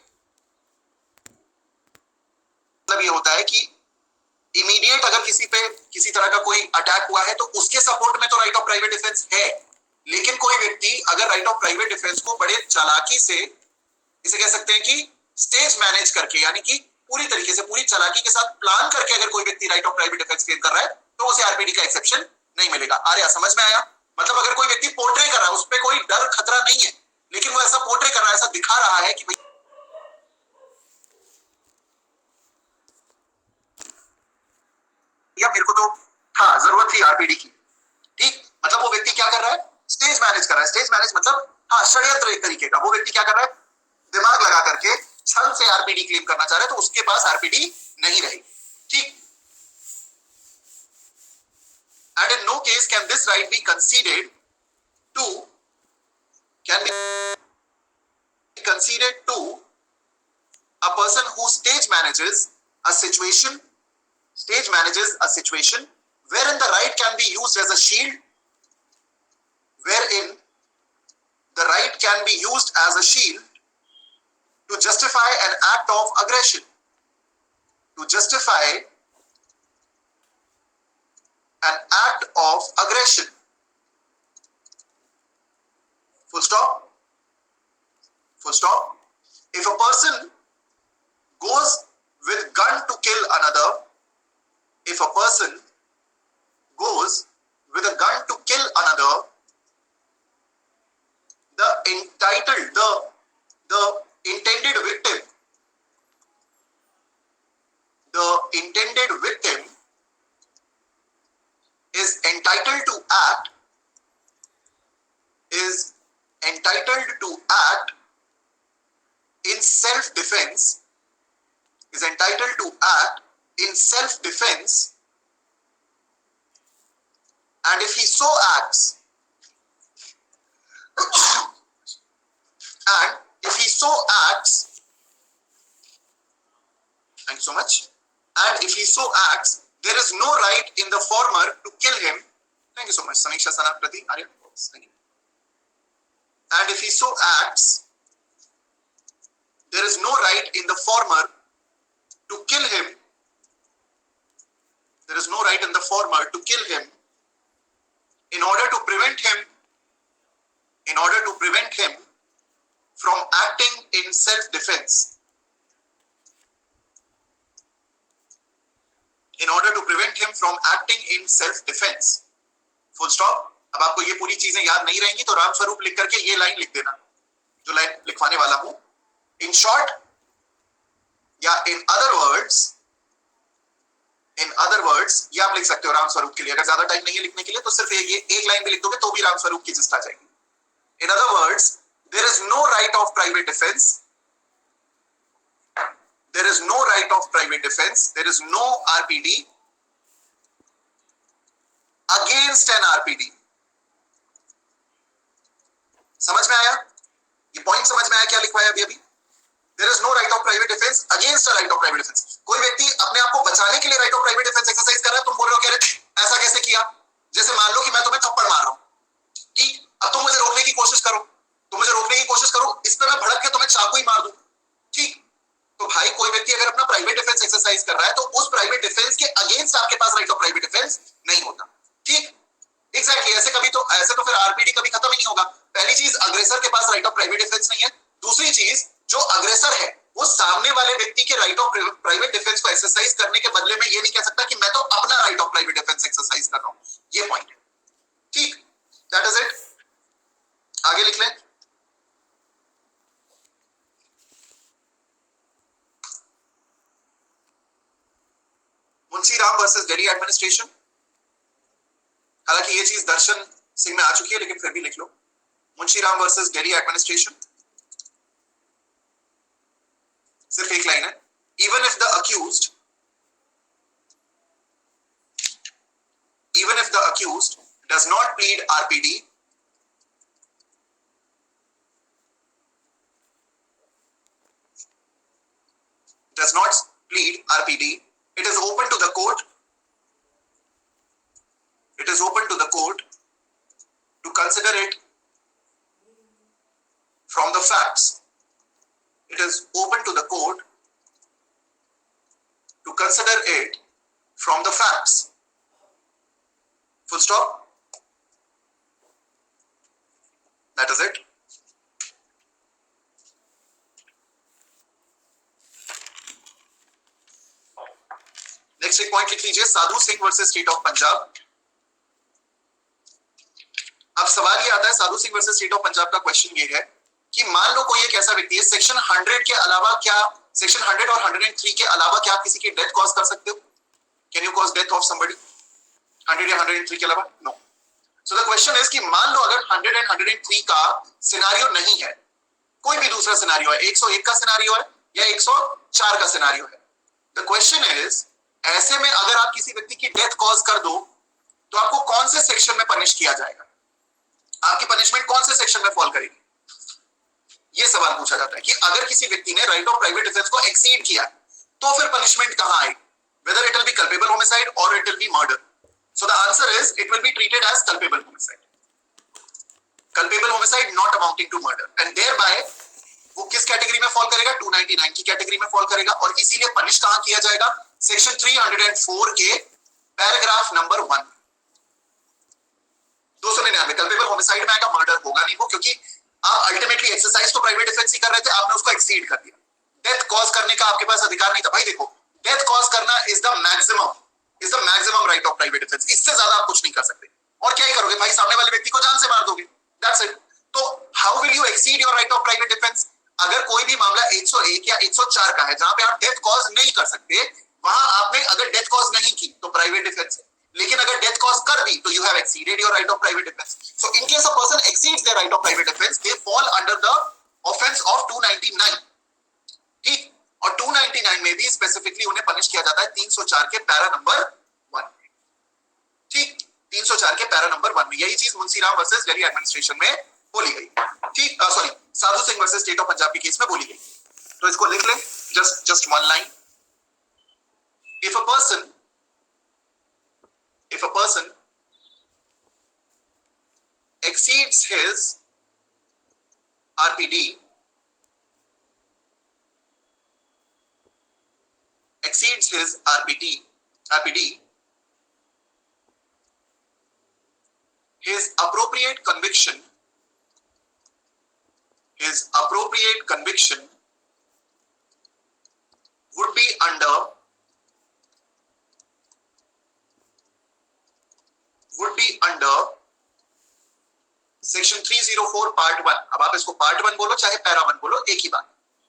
अगर किसी पे किसी तरह का कोई अटैक हुआ है तो उसके सपोर्ट में तो राइट ऑफ प्राइवेट डिफेंस है, लेकिन कोई व्यक्ति अगर राइट ऑफ प्राइवेट डिफेंस को बड़े चालाकी से, इसे कह सकते हैं कि स्टेज मैनेज करके, यानी कि पूरी तरीके से पूरी चालाकी के साथ प्लान करके अगर कोई व्यक्ति right of private defence claim कर रहा है तो उसे आरपीडी का एक्सेप्शन नहीं मिलेगा। आर्या समझ में आया? मतलब अगर कोई व्यक्ति पोर्ट्रे कर रहा है, उस पर कोई डर खतरा नहीं है, लेकिन वो ऐसा पोर्ट्रे कर रहा है, ऐसा दिखा रहा है कि भाई या मेरे को तो हाँ जरूरत थी आरपीडी की, ठीक, मतलब वो व्यक्ति क्या कर रहा है, स्टेज मैनेज कर रहा है। स्टेज मैनेज मतलब हाँ षड्यंत्र एक तरीके का, वो व्यक्ति क्या कर रहा है, दिमाग लगा करके छल से आरपीडी क्लेम करना चाह रहा है, तो उसके पास आरपीडी नहीं रहेगी, ठीक। And in no case can this right be conceded to a person who stage manages a situation wherein the right can be used as a shield, wherein the right can be used as a shield to justify an act of aggression, to justify an act of aggression. Full stop. Full stop. If a person goes with gun to kill another, if a person goes with a gun to kill another, the intended victim is entitled to act in self-defense, and if he so acts, thank you so much, and if he so acts, there is no right in the former to kill him. Thank you so much, Samiksha Sanaprati. Arya, thank you. And if he so acts, there is no right in the former to kill him. There is no right in the former to kill him in order to prevent him from acting in self-defense. In order to prevent him from acting in self-defense. Full stop. अब आपको ये पूरी चीजें याद नहीं रहेंगी तो रामस्वरूप लिख करके ये लाइन लिख देना, जो लाइन लिखवाने वाला हूं। In short, या in other words, ये आप लिख सकते हो रामस्वरूप के लिए। अगर ज्यादा टाइम नहीं है लिखने के लिए तो सिर्फ ये एक लाइन भी लिख दोगे तो भी रामस्वरूप की जिस्ट आ जाएगी। In other words, there is no right of private defense. there is no right of private defense, there is no RPD against an RPD. समझ में आया? ये पॉइंट समझ में आया क्या लिखवाया अभी अभी? There is no right of private defense against a right of private defense. कोई व्यक्ति अपने आप को बचाने के लिए right of private defense exercise कर रहा है, तुम बोल रहे हो कह रहे ऐसा कैसे किया? जैसे मान लो कि मैं तुम्हें थप्पड़ मार रहा हूं, ठीक, अब तुम मुझे रोकने की कोशिश करो, इस पे मैं भड़क के तुम्हें चाकू ही मार दूं, ठीक, तो भाई कोई व्यक्ति अगर अपना प्राइवेट डिफेंस एक्सरसाइज कर रहा है तो उस प्राइवेट डिफेंस के अगेंस्ट आपके पास राइट ऑफ प्राइवेट डिफेंस नहीं होता, ठीक, एग्जैक्टली ऐसे तो फिर आरपीडी कभी खत्म ही नहीं होगा। पहली चीज, अग्रेसर के पास राइट ऑफ प्राइवेट डिफेंस नहीं है। दूसरी चीज, जो अग्रेसर है वो सामने वाले व्यक्ति के राइट ऑफ प्राइवेट डिफेंस को एक्सरसाइज करने के बदले में ये नहीं कह सकता कि मैं तो अपना right of private defence exercise कर रहा हूं, ये पॉइंट है, ठीक, दैट इज इट। आगे लिख लें। मुंशीराम वर्सेस दिल्ली एडमिनिस्ट्रेशन, हालांकि ये चीज दर्शन सिंह में आ चुकी है लेकिन फिर भी लिख लो। मुंशीराम वर्सेस दिल्ली एडमिनिस्ट्रेशन, सिर्फ एक लाइन है। Even if the accused does not plead RPD, it is open to the court to consider it from the facts. It is open to the court to consider it from the facts. Full stop. That is it. Next एक point लिख लीजिए, Sadhu Singh versus state of Punjab. अब सवाल ये आता है, Sadhu Singh versus state of Punjab का question ये है कि मान लो कोई एक ऐसा व्यक्ति है, सेक्शन 100 के अलावा क्या, सेक्शन 100 और 103 के अलावा क्या आप किसी की डेथ कॉज कर सकते हो? Can you cause death of somebody 100 या 103 के अलावा? No. So the question is कि मान लो अगर 100 एंड 103 का सिनेरियो नहीं है, कोई भी दूसरा सिनेरियो है, 101 का सिनेरियो है या 104 का सिनेरियो है, द क्वेश्चन इज ऐसे में अगर आप किसी व्यक्ति की डेथ कॉज कर दो तो आपको कौन से सेक्शन में पनिश किया जाएगा? आपकी पनिशमेंट कौन से सेक्शन में फॉल करेगी? यह सवाल पूछा जाता है कि अगर किसी व्यक्ति ने राइट ऑफ प्राइवेट डिफेंस को एक्सीड किया तो फिर पनिशमेंट कहां आएगी? Whether it will be culpable homicide और it will be murder. So the answer is it will be treated as culpable homicide, not amounting to murder, and thereby वो किस category में फॉल करेगा? 299 की कैटेगरी में fall करेगा। और इसीलिए पनिश कहां किया जाएगा? सेक्शन 304 के पैराग्राफ नंबर 1, 299 कल्पेबल होमिसाइड में आएगा, मर्डर होगा नहीं वो, क्योंकि आप अल्टीमेटली एक्सरसाइज तो प्राइवेट डिफेंस ही कर रहे थे, आपने उसको एक्सीड कर दिया। डेथ कॉज करने का आपके पास अधिकार नहीं था। भाई देखो, डेथ कॉज करना is the maximum right of private defence, इससे ज्यादा आप कुछ नहीं कर सकते। और क्या ही करोगे भाई? सामने वाले व्यक्ति को जान से मार दोगे, दैट्स इट। तो how will you exceed your right of private defence? अगर कोई भी मामला 101 या 104 का है जहां पे आप डेथ कॉज नहीं कर सकते, वहां आपने अगर डेथ कॉज नहीं की तो प्राइवेट डिफेंस है, लेकिन अगर डेथ कॉज कर दी तो you have exceeded your right of private defence. So in case a person exceeds their right of private defence, they fall under the offence of 299, ठीक। और 299 में भी स्पेसिफिकली उन्हें पनिश किया जाता है 304 के पैरा नंबर 1, ठीक, 304 के पैरा नंबर 1 में। यही चीज मुंशीराम वर्सेस दिल्ली एडमिनिस्ट्रेशन में बोली गई, ठीक, sorry, Sadhu Singh versus state of Punjab के केस में बोली गई। तो इसको लिख लें, just one line. If a person exceeds his RPD, his appropriate conviction would be under section 304 part 1। अब आप इसको पार्ट 1 बोलो चाहे पैरा 1 बोलो, एक ही बात,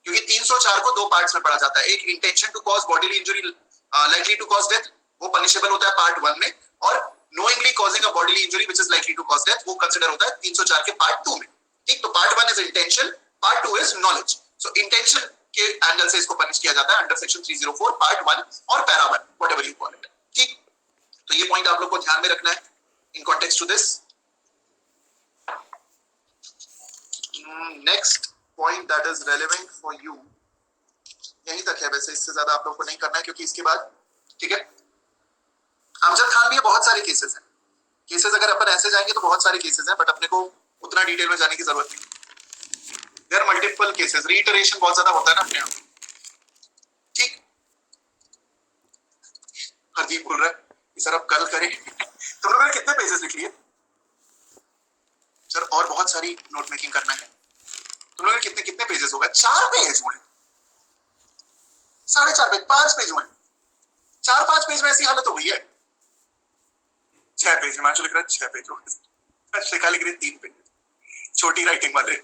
क्योंकि 304 को दो पार्ट्स में पढ़ा जाता है। एक intention to cause bodily injury likely to cause death, वो पनिशेबल होता है पार्ट 1 में, और knowingly causing a bodily injury which is likely to cause death, वो कंसीडर होता है 304 के पार्ट 2 में, ठीक। तो part 1 is intention, part 2 is knowledge. So intention के एंगल से इसको पनिश किया जाता है अंडर सेक्शन 304 पार्ट 1 और para 1 whatever you call it. ठीक, तो ये पॉइंट आप लोग को ध्यान में रखना है in context to this. Next point that is relevant for you यहीं तक है, वैसे इससे ज्यादा आप लोग को नहीं करना है क्योंकि इसके बाद ठीक है अमजद खान भी है, बहुत सारे केसेस हैं। केसेस अगर अपन ऐसे जाएंगे तो बहुत सारे केसेस हैं, बट अपने को उतना डिटेल में जाने की जरूरत नहीं। There are multiple cases, reiteration बहुत ज्यादा होता है ना अपने यहाँ। ठीक, हरदीप बोल रहा है कि सर अब कल करें। तुम लोगों ने कितने पेजेस लिख लिए सर? और बहुत सारी नोट मेकिंग करना है। तुम लोगों ने कितने कितने पेजेस हो गए? 4 पेज हुए, 4.5 पेज, 5 पेज हुए, 4-5 पेज में ऐसी हालत हो गई है। 6 पेज हिमांशु लिख रहा है, 6 पेज हो गए। शिखा लिख रही 3 पेज, छोटी राइटिंग वाले।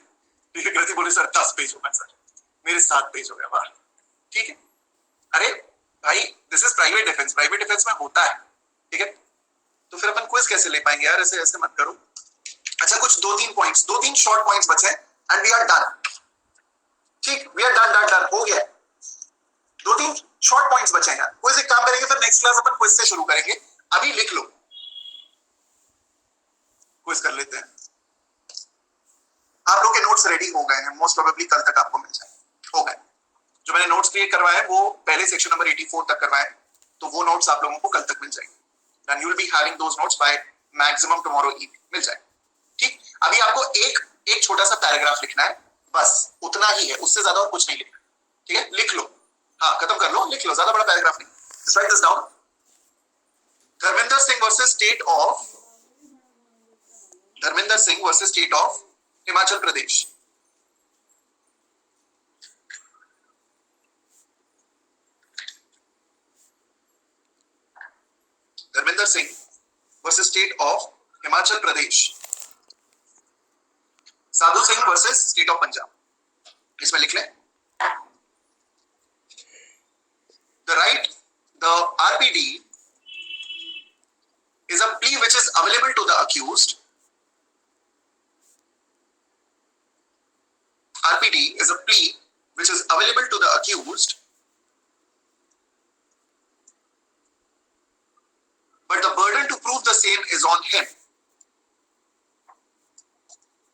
कृति बोले सर 10 पेज हो गए सर, मेरे 7 पेज हो गया। वाह, ठीक है। अरे भाई this is private defence, private defence में होता है, ठीक है। तो फिर अपन क्विज कैसे ले पाएंगे यार? ऐसे ऐसे मत करो। अच्छा, कुछ 2-3 पॉइंट्स, 2-3 शॉर्ट पॉइंट्स बचे एंड वी आर डन। ठीक, वी आर डन हो गया। 2-3 शॉर्ट पॉइंट्स बचे हैं। क्विज एक काम करेंगे, फिर नेक्स्ट क्लास अपन क्विज से शुरू करेंगे। अभी लिख लो, क्विज कर लेते हैं। आप लोग के नोट्स रेडी हो गए हैं, मोस्ट प्रोबेबली कल तक आपको मिल जाए, हो गए। जो मैंने नोट्स क्रिएट करवाए वो पहले सेक्शन नंबर 84 तक करवाए, तो वो नोट्स आप लोगों को कल तक मिल जाएंगे। And you will be having those notes by maximum tomorrow evening, मिल जाए। ठीक, अभी आपको एक छोटा सा पैराग्राफ लिखना है, बस उतना ही है, उससे ज्यादा और कुछ नहीं लिखना। ठीक है, लिख लो, हाँ खत्म कर लो, लिख लो, ज्यादा बड़ा पैराग्राफ नहीं। Just right this down. Dharmendra Singh versus state of Himachal Pradesh. Dharmendra Singh versus state of Himachal Pradesh. Sadhu Singh versus state of Punjab. इसमें लिख लें, the RPD is a plea which is available to the accused. RPD is a plea which is available to the accused, but the burden to prove the same is on him.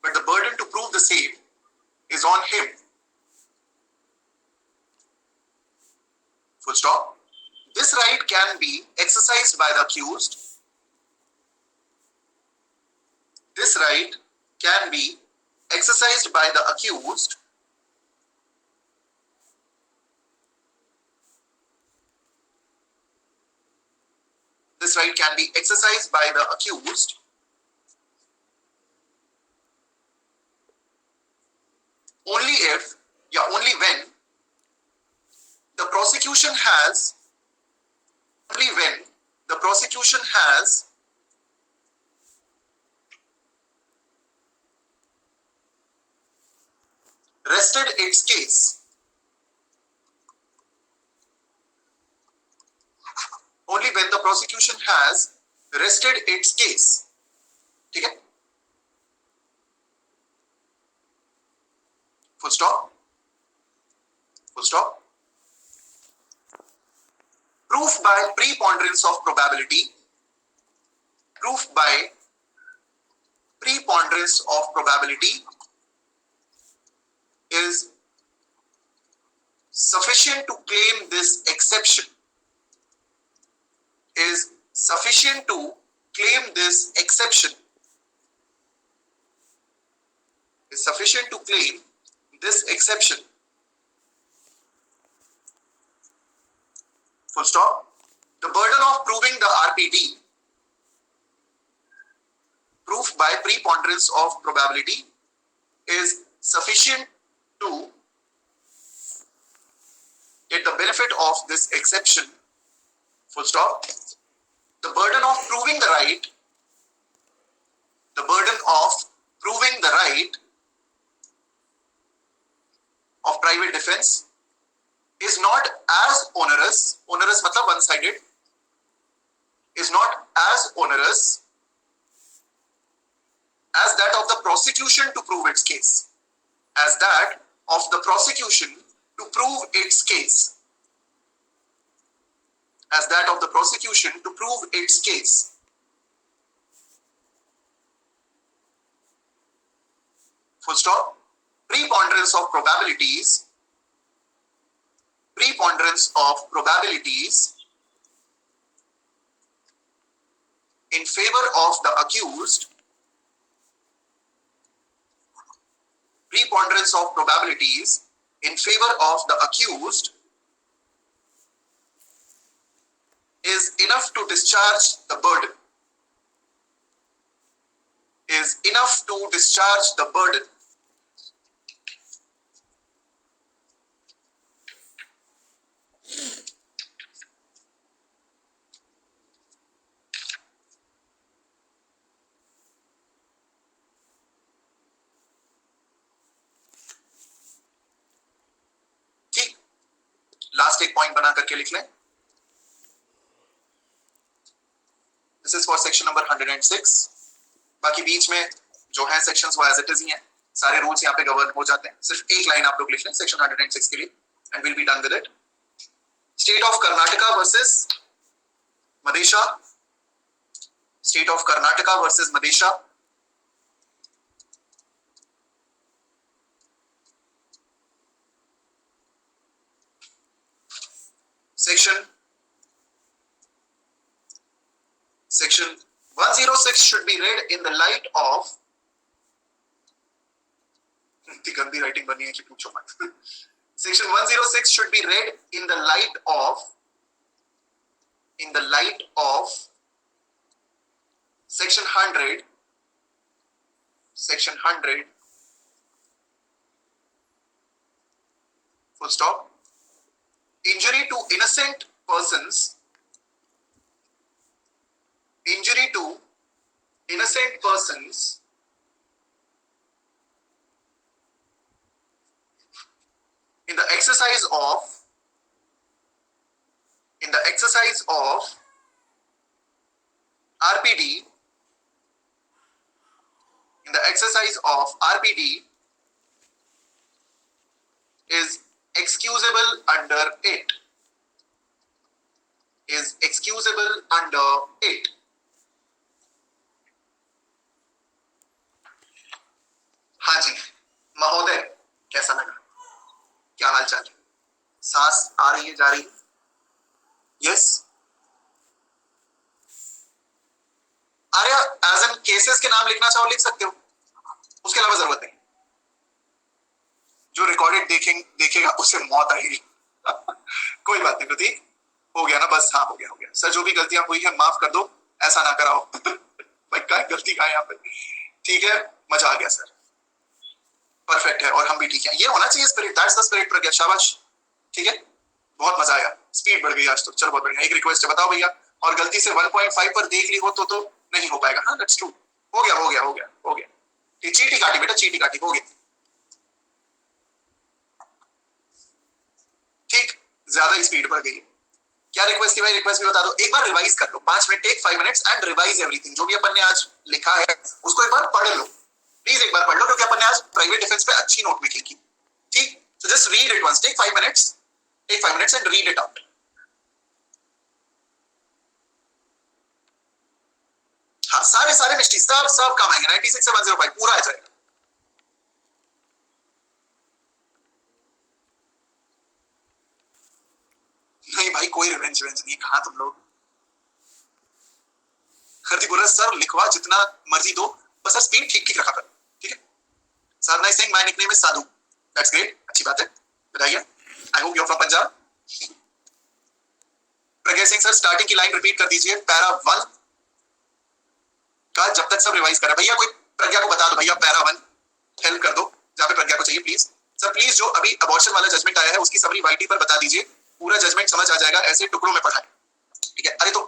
But the burden to prove the same is on him. Full stop. This right can be exercised by the accused. This right can be exercised by the accused This right can be exercised by the accused only when the prosecution has rested its case. Only when the prosecution has rested its case. ठीक है? Full stop. Full stop. Proof by preponderance of probability. Proof by preponderance of probability is sufficient to claim this exception. Is sufficient to claim this exception. Is sufficient to claim this exception. Full stop. The burden of proving the RPD, proof by preponderance of probability, is sufficient to get the benefit of this exception. Full stop. The burden of proving the right, of private defense is not as onerous मतलब one-sided, is not as onerous as that of the prosecution to prove its case. As that of the prosecution to prove its case, as that of the prosecution to prove its case. Full stop. Preponderance of probabilities in favor of the accused, preponderance of probabilities in favor of the accused is enough to discharge the burden. Is enough to discharge the burden. ठीक, last एक point बना करके लिख लें. This is for section number 106. बाकी बीच में जो है सेक्शंस वो एज इट इज ही हैं. सारे रूल्स यहाँ पे गवर्न हो जाते हैं. सिर्फ एक लाइन आप लोग लिख लें सेक्शन 106 के लिए and will be done with it. State of Karnataka versus Madesha. State of Karnataka versus Madesha. Section 106 should be read in the light of. इतनी गंदी राइटिंग बनी है कि पूछो मत. Section 106 should be read in the light of Section 100. Full stop. Injury to innocent persons. Injury to innocent persons in the exercise of RPD, is excusable under it. हाँ जी महोदय, कैसा लगा? क्या हाल चाल है? सांस आ रही है, जा रही है? यस. अरे एज एन केसेस के नाम लिखना चाहो लिख सकते हो, उसके अलावा जरूरत नहीं. जो रिकॉर्डेड देखेगा उसे मौत आएगी. कोई बात नहीं प्रतीक, हो गया ना बस. हाँ हो गया. सर जो भी गलतियां हुई है माफ कर दो, ऐसा ना कराओ. भाई क्या गलती कहा यहाँ पे. ठीक है, मजा आ गया सर. परफेक्ट है और हम भी ठीक है. ये होना चाहिए spirit. That's the spirit. Pragya शाबाश. ठीक है, बहुत मजा आया. स्पीड बढ़ गई आज तो. चलो बहुत बढ़िया. एक रिक्वेस्ट है, बताओ भैया, और गलती से 1.5 पर देख ली हो तो नहीं हो पाएगा. हाँ दैट्स ट्रू. हो गया. चीटी काटी बेटा, चीटी काटी. हो गया. ठीक, ज्यादा ही स्पीड बढ़ गई. क्या रिक्वेस्ट थी भाई? रिक्वेस्ट भी बता दो. एक बार रिवाइज कर लो 5 minute. Take 5 minutes and revise everything. जो भी अपन ने आज लिखा है उसको एक बार पढ़ लो. प्लीज एक बार पढ़ लो, क्योंकि अपन ने आज प्राइवेट डिफेंस पे अच्छी नोट मेकिंग की. ठीक, so just read it once. Take 5 minutes and read it out. हाँ सारे मिस्टी सब काम आएंगे. 96 से 105 पूरा आ जाएगा. नहीं भाई कोई रिवेंज नहीं. कहा तुम लोग हरदी बोल रहे सर लिखवा जितना मर्जी दो, बस सर स्पीड ठीक रखा कर. ठीक है. Sadhana is saying my nickname is Sadhu. That's great. अच्छी बात है, बताइए. I hope you are from Punjab. Pragya Singh sir starting की लाइन रिपीट कर दीजिए. पैरा 1 का जब तक सब रिवाइज करा. भैया कोई प्रज्ञा को बता दो. भैया पैरा 1 हेल्प कर दो जहां पे प्रज्ञा को चाहिए प्लीज. सर प्लीज जो अभी अबॉर्शन वाला जजमेंट आया है उसकी समरी वाईटी पर बता दीजिए. पूरा जजमेंट समझ आ जाएगा, ऐसे टुकड़ों में पढ़ाएं. ठीक है. अरे तो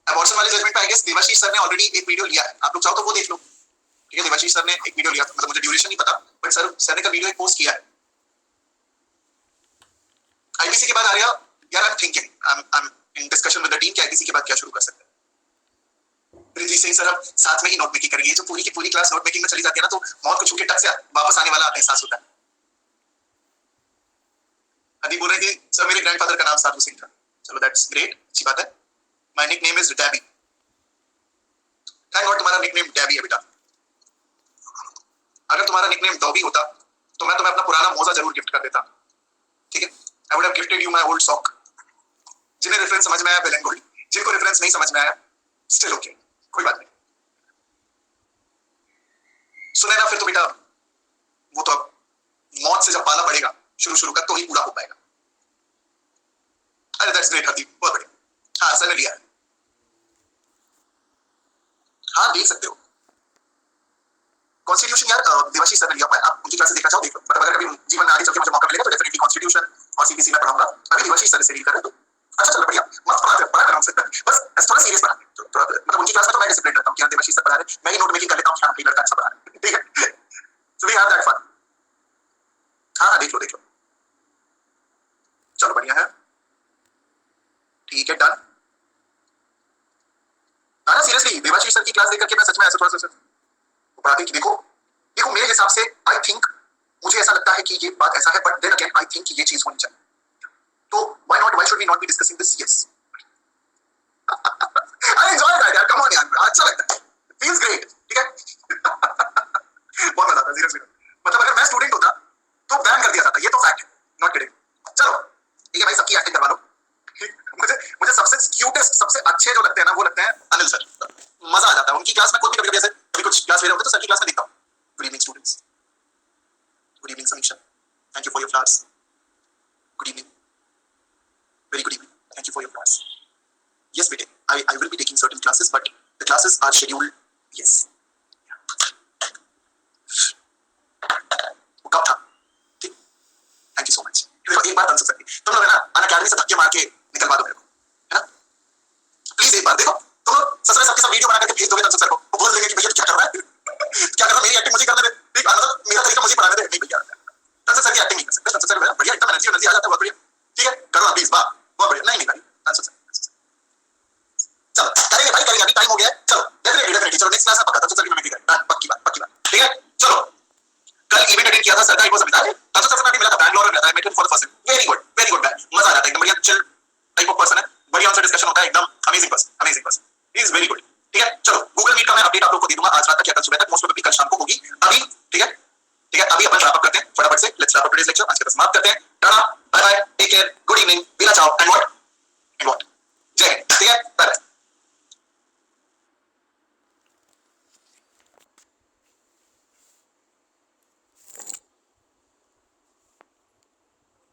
अबॉर्शन वाले जजमेंट पे आई गेस देवाशीष सर ने ऑलरेडी एक वीडियो लिया है. आप लोग चाहो तो वो देख लो. ठीक है, देवाशीष सर ने एक वीडियो लिया था. मतलब मुझे ड्यूरेशन नहीं पता, बट सर ने का वीडियो एक पोस्ट किया है. आईपीसी के बाद आ रहा यार. I am thinking, I am in discussion with the team कि आईपीसी के बाद क्या शुरू कर सकते हैं. प्रीति सिंह सर अब साथ में ही नोट मेकिंग करेंगे. जो पूरी की पूरी क्लास नोट मेकिंग में चली जाती है ना, तो मौत को छू के टक से वापस आने वाला एहसास होता है. दी बोल रही थी सर मेरे ग्रैंडफादर का नाम साधु सिंह था। चलो दैट्स ग्रेट, अच्छी बात है। My nickname is Debi. Thank God तुम्हारा निकनेम डैबी है बेटा। अगर तुम्हारा निकनेम डॉबी होता तो मैं तुम्हें अपना पुराना मोजा जरूर गिफ्ट कर देता, ठीक है। I would have gifted you my old sock. जिन्हें रेफरेंस समझ में आया वेल एंड गुड, जिनको रेफरेंस नहीं समझ में आया स्टिल ओके, कोई बात नहीं। सुने ना फिर तो बेटा वो तो अब मौत से जब पाला पड़ेगा शुरू शुरू का तो ही पूरा हो पाएगा। अरे दैट्स ग्रेट हरदीप, बहुत बढ़िया। हाँ सर ने लिया है, हाँ देख सकते हो कॉन्स्टिट्यूशन यार। देवाशीष सर ने लिया हुआ है, आप उनकी क्लासेस देखना चाहो देख लो। मतलब अगर कभी जीवन में आगे चल के मुझे मौका मिलेगा तो डेफिनेटली कॉन्स्टिट्यूशन और सीबीसी में पढ़ाऊंगा। अभी देवाशीष सर से रीड कर रहे हो तो अच्छा चलो बढ़िया, मत पढ़ा कराऊं सर, बस थोड़ा सीरियस पढ़ा थोड़ा, मतलब उनकी क्लास में तो मैं डिसिप्लिन रहता हूँ कि देवाशीष सर पढ़ा रहे, मैं ही नोट मेकिंग कर लेता हूँ कि हाँ लड़का अच्छा पढ़ा रहे, ठीक है। So we have that fun. हाँ देख लो चलो बढ़िया है, ठीक है डन। हाँ सीरियसली देवाशीष सर की क्लास देख करके मैं सच में ऐसा थोड़ा सा पढ़ाते कि देखो मेरे हिसाब से आई थिंक मुझे ऐसा लगता है कि ये बात ऐसा है, but then again I think ये चीज होनी चाहिए। तो why should we not be discussing this? Yes I enjoy that यार, कम ऑन यार, अच्छा लगता है, फील्स ग्रेट, ठीक है। बहुत मजा आता है सीरियसली। मतलब अगर मैं स्टूडेंट होता तो बैन कर दिया जाता, ये तो फैक्ट है, नॉट किडिंग। चलो ठीक है भाई, सबकी एक्टिंग करवा लो। मुझे सबसे क्यूटेस्ट सबसे अच्छे जो लगते हैं ना वो लगते हैं अनिल सर, मजा आ जाता है उनकी क्लास में। खुद भी कभी ऐसे कभी कुछ क्लास ले रहे होते तो सर की क्लास में देखता हूँ। Good evening students, good evening Samiksha, thank you for your class, good evening, very good evening, thank you for your class. Yes, bete, I will be taking certain classes, but the classes are scheduled. Yes. वो कब था? ठीक. Thank you so much. देखो एक बात answer सकती, तुम लोग है ना अनअकैडमी से धक्के मार के निकलवा दो मेरे को, है ना? प्लीज एक बार देखो, तुम लोग ससुर सबके सब वीडियो बना करके भेज दोगे आंसर सर को, वो बोल देंगे कि भैया क्या कर रहा है? क्या कर रहा है? मेरी एक्टिंग मुझे करने दे, ठीक, मतलब मेरा तरीका मुझे पढ़ाने दे, नहीं भैया आंसर सर की एक्टिंग नहीं कर सकते, आंसर सर बढ़िया एकदम एनर्जी आ जाता है, बहुत बढ़िया, ठीक है करो ना प्लीज, वाह बहुत बढ़िया। नहीं भाई आंसर सर चलो करेंगे भाई, करेंगे, अभी टाइम हो गया है, चलो डेफिनेटली चलो नेक्स्ट क्लास में पक्का था, तो सर की मिमिक्री करें, पक्की बात, ठीक है। चलो कल इवेंट अटेंड किया था सर का, इट वाज अमेजिंग। तो सर से मैं भी मिला था बैंगलोर में, रहता है, met him for the first time, very good man, मजा आ जाता है एकदम, बढ़िया चिल टाइप ऑफ पर्सन है, बढ़िया उनसे डिस्कशन होता है, एकदम amazing person, he is very good, ठीक है। चलो गूगल मीट का मैं अपडेट आप लोगों को दे दूंगा आज रात तक या कल सुबह तक, मोस्ट प्रोबेबली कल शाम को होगी। अभी ठीक है अभी अपन रैप अप करते हैं फटाफट से, let's wrap up today's lecture, आज के बस समाप्त करते हैं। Tata bye bye, take care, good evening, बिना चाओ एंड व्हाट जय हिंद, ठीक है बाय बाय।